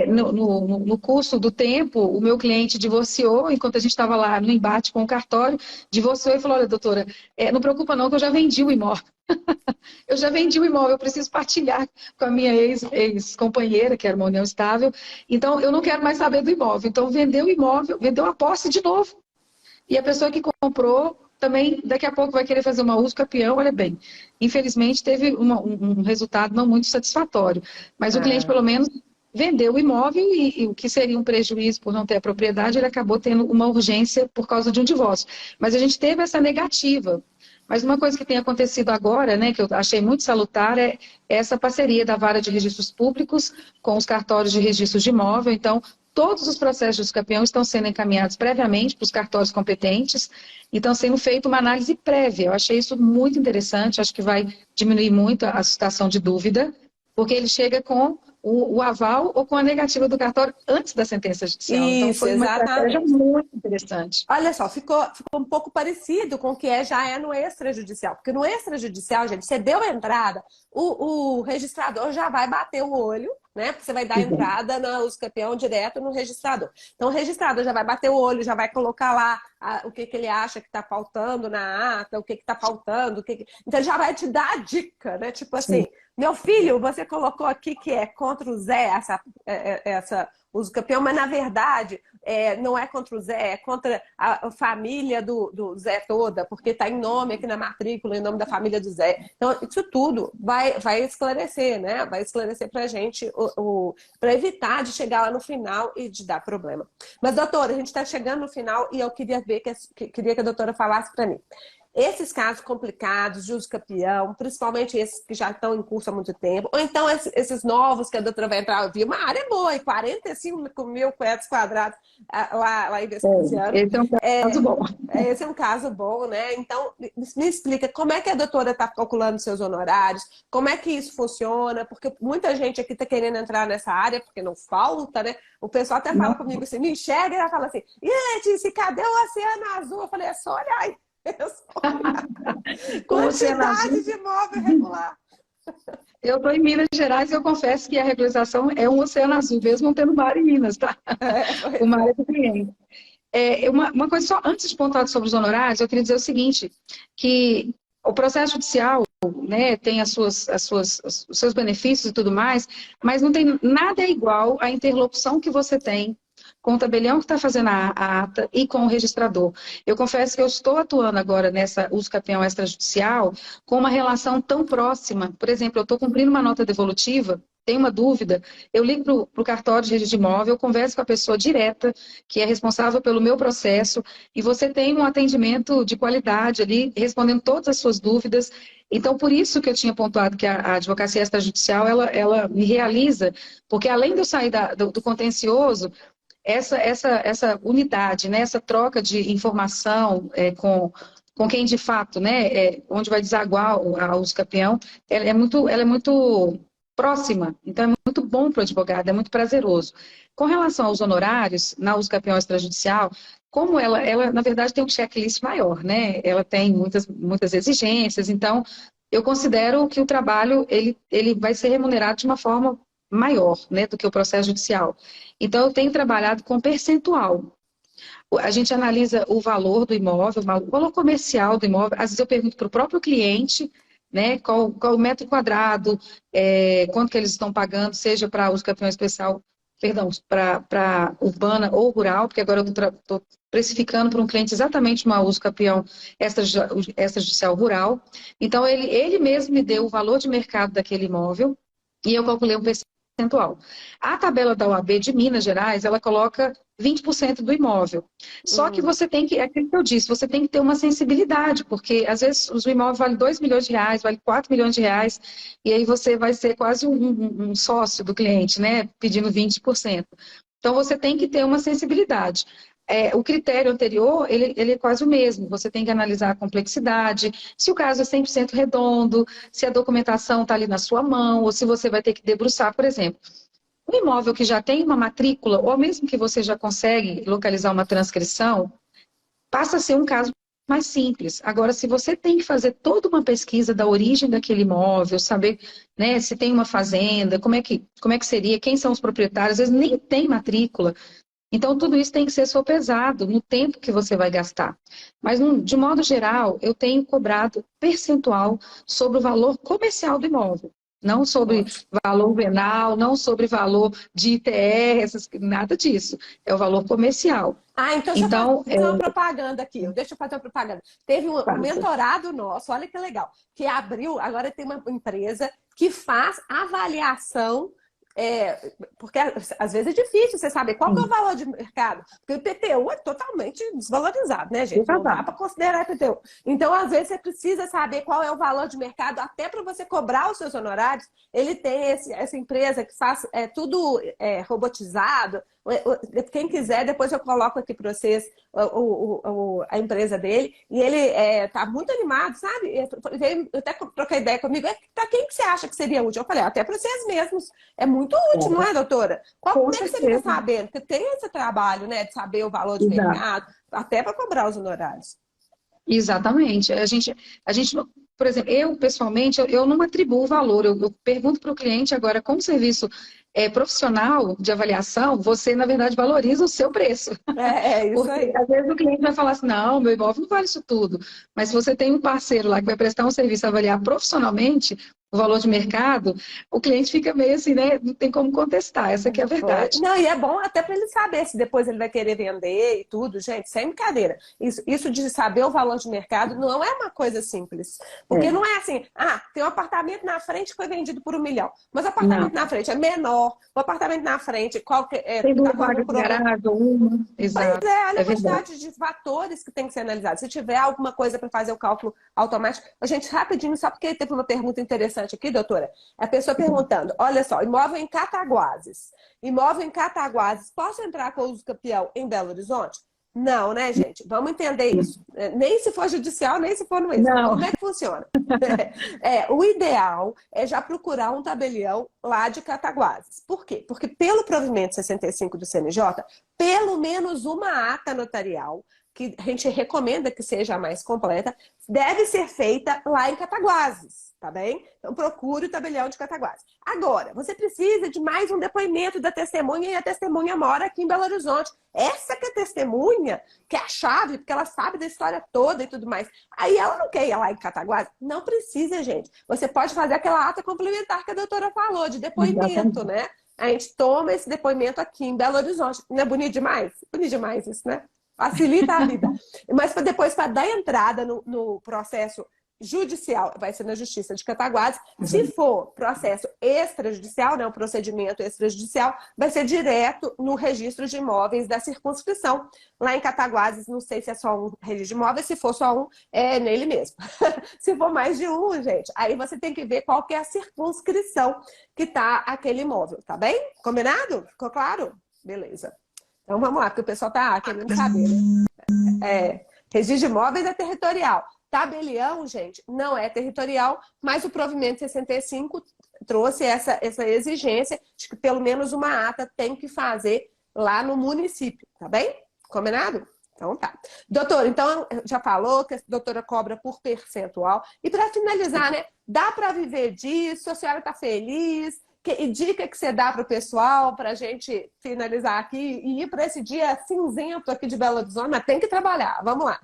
no curso do tempo, o meu cliente divorciou, enquanto a gente estava lá no embate com o cartório, divorciou e falou: olha, doutora, não preocupa não que eu já vendi o imóvel. Eu já vendi o imóvel, eu preciso partilhar com a minha ex-companheira, que era uma união estável, então eu não quero mais saber do imóvel. Então vendeu o imóvel, vendeu a posse de novo. E a pessoa que comprou também, daqui a pouco, vai querer fazer uma uso campeão. Olha bem, infelizmente teve um resultado não muito satisfatório, mas o cliente pelo menos vendeu o imóvel e o que seria um prejuízo por não ter a propriedade, ele acabou tendo uma urgência por causa de um divórcio. Mas a gente teve essa negativa. Mas uma coisa que tem acontecido agora, né, que eu achei muito salutar, é essa parceria da Vara de Registros Públicos com os cartórios de registros de imóvel. Então, todos os processos de campeão estão sendo encaminhados previamente para os cartórios competentes e estão sendo feita uma análise prévia. Eu achei isso muito interessante, acho que vai diminuir muito a situação de dúvida, porque ele chega com o aval ou com a negativa do cartório antes da sentença judicial. Isso, então foi uma estratégia muito interessante. Olha só, ficou um pouco parecido com o que já é no extrajudicial. Porque no extrajudicial, gente, você deu a entrada, o registrador já vai bater o olho, né? Porque você vai dar a entrada no uso campeão direto no registrador. Então, o registrador já vai bater o olho, já vai colocar lá o que ele acha que está faltando na ata, o que está faltando. Então, ele já vai te dar a dica, né? Tipo assim, meu filho, você colocou aqui que é contra o Zé, essa uso campeão, mas na verdade não é contra o Zé, é contra a família do Zé toda, porque está em nome aqui na matrícula, em nome da família do Zé. Então, isso tudo vai esclarecer, né? Vai esclarecer para a gente, para evitar de chegar lá no final e de dar problema. Mas, doutora, a gente está chegando no final e eu queria queria que a doutora falasse para mim. Esses casos complicados de uso campeão, principalmente esses que já estão em curso há muito tempo, ou então esses novos que a doutora vai entrar, eu vi uma área boa, 45 mil metros quadrados lá em Vespasiano. Esse é um caso bom. Esse é um caso bom, né? Então, me explica como é que a doutora está calculando seus honorários, como é que isso funciona, porque muita gente aqui está querendo entrar nessa área, porque não falta, né? O pessoal até fala comigo assim, me enxerga e ela fala assim, e Letícia, cadê o Oceano Azul? Eu falei, é só olhar aí. Quantidade de imóvel regular. Eu estou em Minas Gerais e eu confesso que a regularização é um oceano azul, mesmo não tendo mar em Minas, tá? O mar é do cliente. Uma coisa só, antes de pontuar sobre os honorários, eu queria dizer o seguinte, que o processo judicial, né, tem os seus benefícios e tudo mais, mas não tem nada igual à interlocução que você tem com o tabelião que está fazendo a ata e com o registrador. Eu confesso que eu estou atuando agora nessa uso campeão extrajudicial com uma relação tão próxima. Por exemplo, eu estou cumprindo uma nota devolutiva, tenho uma dúvida, eu ligo para o cartório de registro de imóvel, eu converso com a pessoa direta, que é responsável pelo meu processo, e você tem um atendimento de qualidade ali, respondendo todas as suas dúvidas. Então, por isso que eu tinha pontuado que a advocacia extrajudicial, ela me realiza, porque além de eu sair do contencioso, essa unidade, né, essa troca de informação com quem de fato, né, onde vai desaguar a uso campeão, ela é muito próxima, então é muito bom para o advogado, é muito prazeroso. Com relação aos honorários, na uso campeão extrajudicial, como ela, na verdade, tem um checklist maior, né? Ela tem muitas exigências, então eu considero que o trabalho ele vai ser remunerado de uma forma maior, né, do que o processo judicial. Então, eu tenho trabalhado com percentual. A gente analisa o valor do imóvel, o valor comercial do imóvel. Às vezes eu pergunto para o próprio cliente, né, qual o metro quadrado, quanto que eles estão pagando, seja para uso campeão especial, perdão, para urbana ou rural, porque agora eu estou precificando para um cliente exatamente uma uso campeão extrajudicial rural. Então, ele mesmo me deu o valor de mercado daquele imóvel e eu calculei um percentual. A tabela da OAB de Minas Gerais, ela coloca 20% do imóvel. Só que você tem que, é aquilo que eu disse, você tem que ter uma sensibilidade, porque às vezes o imóvel vale 2 milhões de reais, vale 4 milhões de reais, e aí você vai ser quase um sócio do cliente, né, pedindo 20%. Então você tem que ter uma sensibilidade. O critério anterior, ele é quase o mesmo. Você tem que analisar a complexidade, se o caso é 100% redondo, se a documentação está ali na sua mão, ou se você vai ter que debruçar, por exemplo. Um imóvel que já tem uma matrícula, ou mesmo que você já consegue localizar uma transcrição, passa a ser um caso mais simples. Agora, se você tem que fazer toda uma pesquisa da origem daquele imóvel, saber, né, se tem uma fazenda, como é que seria, quem são os proprietários, às vezes nem tem matrícula. Então, tudo isso tem que ser sopesado no tempo que você vai gastar. Mas, de modo geral, eu tenho cobrado percentual sobre o valor comercial do imóvel. Não sobre valor venal, não sobre valor de ITR, nada disso. É o valor comercial. Ah, então deixa eu fazer uma propaganda aqui. Deixa eu fazer uma propaganda. Teve um mentorado nosso, olha que legal, que abriu, agora tem uma empresa que faz avaliação. Porque às vezes é difícil você saber qual que é o valor de mercado, porque o IPTU é totalmente desvalorizado, né, gente? Não dá para considerar IPTU. Então, às vezes, você precisa saber qual é o valor de mercado, até para você cobrar os seus honorários. Ele tem essa empresa que faz tudo robotizado. Quem quiser, depois eu coloco aqui para vocês a empresa dele. E ele tá muito animado, sabe? Eu até troquei ideia comigo. Para quem que você acha que seria útil? Eu falei, até para vocês mesmos. É muito útil, não é, doutora? Como é que você fica sabendo? Porque tem esse trabalho, né, de saber o valor de mercado, até para cobrar os honorários. Exatamente. A gente, por exemplo, eu pessoalmente, eu não atribuo valor. Eu pergunto para o cliente agora, como serviço profissional de avaliação, você, na verdade, valoriza o seu preço. Isso porque, aí. às vezes o cliente vai falar assim, não, meu imóvel não vale isso tudo. Mas se você tem um parceiro lá que vai prestar um serviço a avaliar profissionalmente o valor de mercado, o cliente fica meio assim, né? Não tem como contestar, essa que é a verdade. Não, e é bom até para ele saber se depois ele vai querer vender e tudo, gente, sem brincadeira. Isso de saber o valor de mercado não é uma coisa simples. Porque não é assim, tem um apartamento na frente que foi vendido por 1 milhão, mas o apartamento na frente é menor, o apartamento na frente, tem duas vagas de garagem, uma. Exato. Pois olha a quantidade de fatores que tem que ser analisado. Se tiver alguma coisa para fazer o cálculo automático. Gente, rapidinho, só porque teve uma pergunta interessante aqui, doutora. A pessoa perguntando, olha só, imóvel em Cataguases. Imóvel em Cataguases, posso entrar com o uso campeão em Belo Horizonte? Não, né, gente? Vamos entender isso. Nem se for judicial, nem se for no eixo. Como é que funciona? O ideal é já procurar um tabelião lá de Cataguases. Por quê? Porque pelo provimento 65 do CNJ, pelo menos uma ata notarial que a gente recomenda que seja a mais completa, deve ser feita lá em Cataguases, tá bem? Então procure o tabelião de Cataguases. Agora, você precisa de mais um depoimento da testemunha e a testemunha mora aqui em Belo Horizonte. Essa que é a testemunha, que é a chave, porque ela sabe da história toda e tudo mais. Aí ela não quer ir lá em Cataguases? Não precisa, gente. Você pode fazer aquela ata complementar que a doutora falou, de depoimento, né? A gente toma esse depoimento aqui em Belo Horizonte. Não é bonito demais? Bonito demais isso, né? Facilita a vida. Mas depois, para dar entrada no processo judicial, vai ser na Justiça de Cataguases. Se for processo extrajudicial, né, um procedimento extrajudicial, vai ser direto no registro de imóveis da circunscrição. Lá em Cataguases, não sei se é só um registro de imóveis, se for só um, é nele mesmo. Se for mais de um, gente, aí você tem que ver qual que é a circunscrição que está aquele imóvel, tá bem? Combinado? Ficou claro? Beleza. Então vamos lá, porque o pessoal tá querendo saber, né? Registro de imóveis é territorial. Tabelião, gente, não é territorial, mas o provimento 65 trouxe essa exigência de que pelo menos uma ata tem que fazer lá no município, tá bem? Combinado? Então tá. Doutora, então já falou que a doutora cobra por percentual. E para finalizar, né? Dá para viver disso? A senhora tá feliz? Que dica que você dá para o pessoal para a gente finalizar aqui e ir para esse dia cinzento aqui de Belo Horizonte, mas tem que trabalhar. Vamos lá.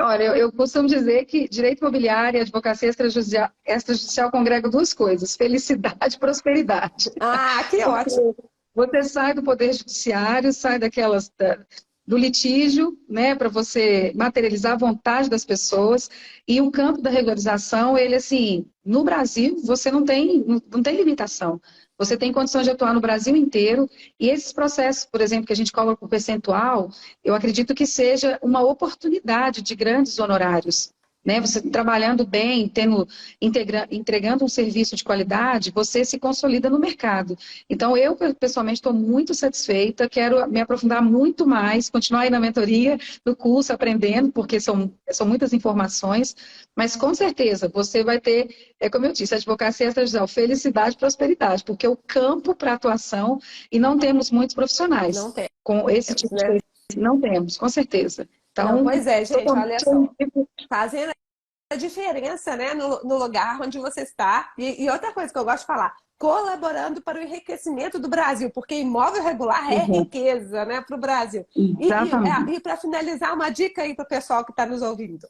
Olha, eu costumo dizer que direito imobiliário e advocacia extrajudicial congregam duas coisas: felicidade e prosperidade. Ah, que ótimo. Você sai do poder judiciário, sai do litígio, né, para você materializar a vontade das pessoas. E o campo da regularização, ele assim, no Brasil, você não tem limitação. Você tem condições de atuar no Brasil inteiro. E esses processos, por exemplo, que a gente cobra por percentual, eu acredito que seja uma oportunidade de grandes honorários. Né? Você trabalhando bem, entregando um serviço de qualidade, você se consolida no mercado. Então, eu, pessoalmente, estou muito satisfeita, quero me aprofundar muito mais, continuar aí na mentoria, no curso, aprendendo, porque são muitas informações, mas com certeza você vai ter, como eu disse, advocacia extrajudicial, felicidade e prosperidade, porque o campo para atuação, e não temos muitos profissionais não tem, com esse tipo de coisa, não temos, com certeza. Então, não, pois é, gente, olha só, fazendo a diferença, né, no lugar onde você está. E outra coisa que eu gosto de falar, colaborando para o enriquecimento do Brasil, porque imóvel regular é riqueza, né, para o Brasil. E para finalizar, uma dica aí para o pessoal que está nos ouvindo.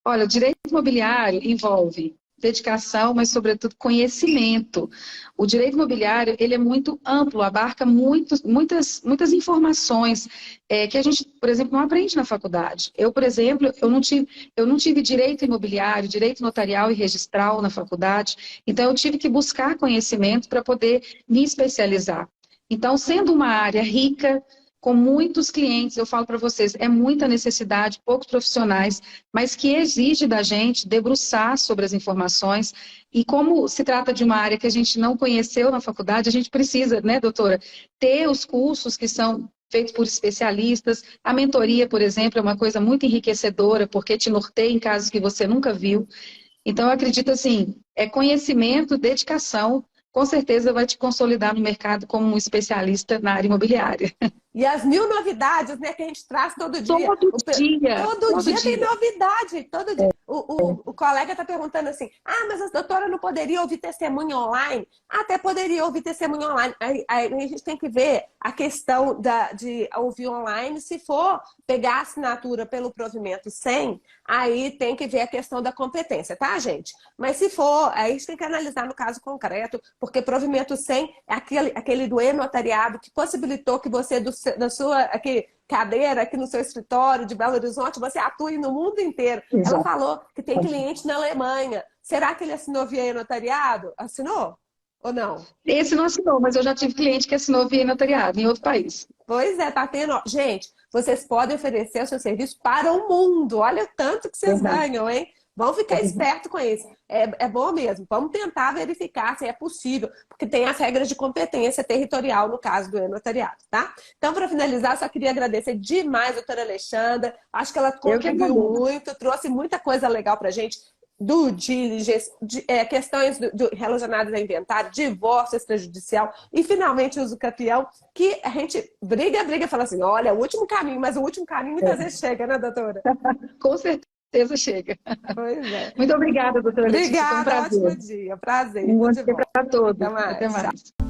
Olha, o direito imobiliário envolve dedicação, mas, sobretudo, conhecimento. O direito imobiliário, ele é muito amplo, abarca muitas informações que a gente, por exemplo, não aprende na faculdade. Eu, por exemplo, eu não tive direito imobiliário, direito notarial e registral na faculdade, então eu tive que buscar conhecimento para poder me especializar. Então, sendo uma área rica, com muitos clientes, eu falo para vocês, é muita necessidade, poucos profissionais, mas que exige da gente debruçar sobre as informações. E como se trata de uma área que a gente não conheceu na faculdade, a gente precisa, né, doutora, ter os cursos que são feitos por especialistas. A mentoria, por exemplo, é uma coisa muito enriquecedora, porque te norteia em casos que você nunca viu. Então, eu acredito assim, é conhecimento, dedicação, com certeza vai te consolidar no mercado como um especialista na área imobiliária. E as 1000 novidades, né, que a gente traz todo dia. Todo dia tem novidade. Todo dia. O colega está perguntando assim, mas a doutora não poderia ouvir testemunho online? Até poderia ouvir testemunho online. Aí a gente tem que ver a questão de ouvir online. Se for pegar a assinatura pelo provimento 100, aí tem que ver a questão da competência, tá, gente? Mas se for, aí a gente tem que analisar no caso concreto, porque provimento 100 é aquele do e-notariado que possibilitou que você, da sua cadeira aqui no seu escritório de Belo Horizonte, você atue no mundo inteiro. Exato. Ela falou que tem cliente na Alemanha. Será que ele assinou via e-notariado? Assinou? Ou não? Esse não assinou, mas eu já tive cliente que assinou via e-notariado em outro país. Pois é, tá tendo. Gente, vocês podem oferecer o seu serviço para o mundo. Olha o tanto que vocês ganham, hein? Vamos ficar esperto com isso. É bom mesmo. Vamos tentar verificar se é possível, porque tem as regras de competência territorial no caso do e-notariado, tá? Então, para finalizar, só queria agradecer demais a doutora Alexandra. Acho que ela contribuiu muito, trouxe muita coisa legal pra gente. due diligence, questões relacionadas a inventário, divórcio extrajudicial e, finalmente, uso capião, que a gente briga e fala assim, olha, o último caminho, mas o último caminho muitas vezes chega, né, doutora? Com certeza chega. Pois é. Muito obrigada, doutora Letícia, foi um Obrigada, prazer. ótimo dia, prazer, Um bom tudo de dia bom. para Até todos. Até mais. mais.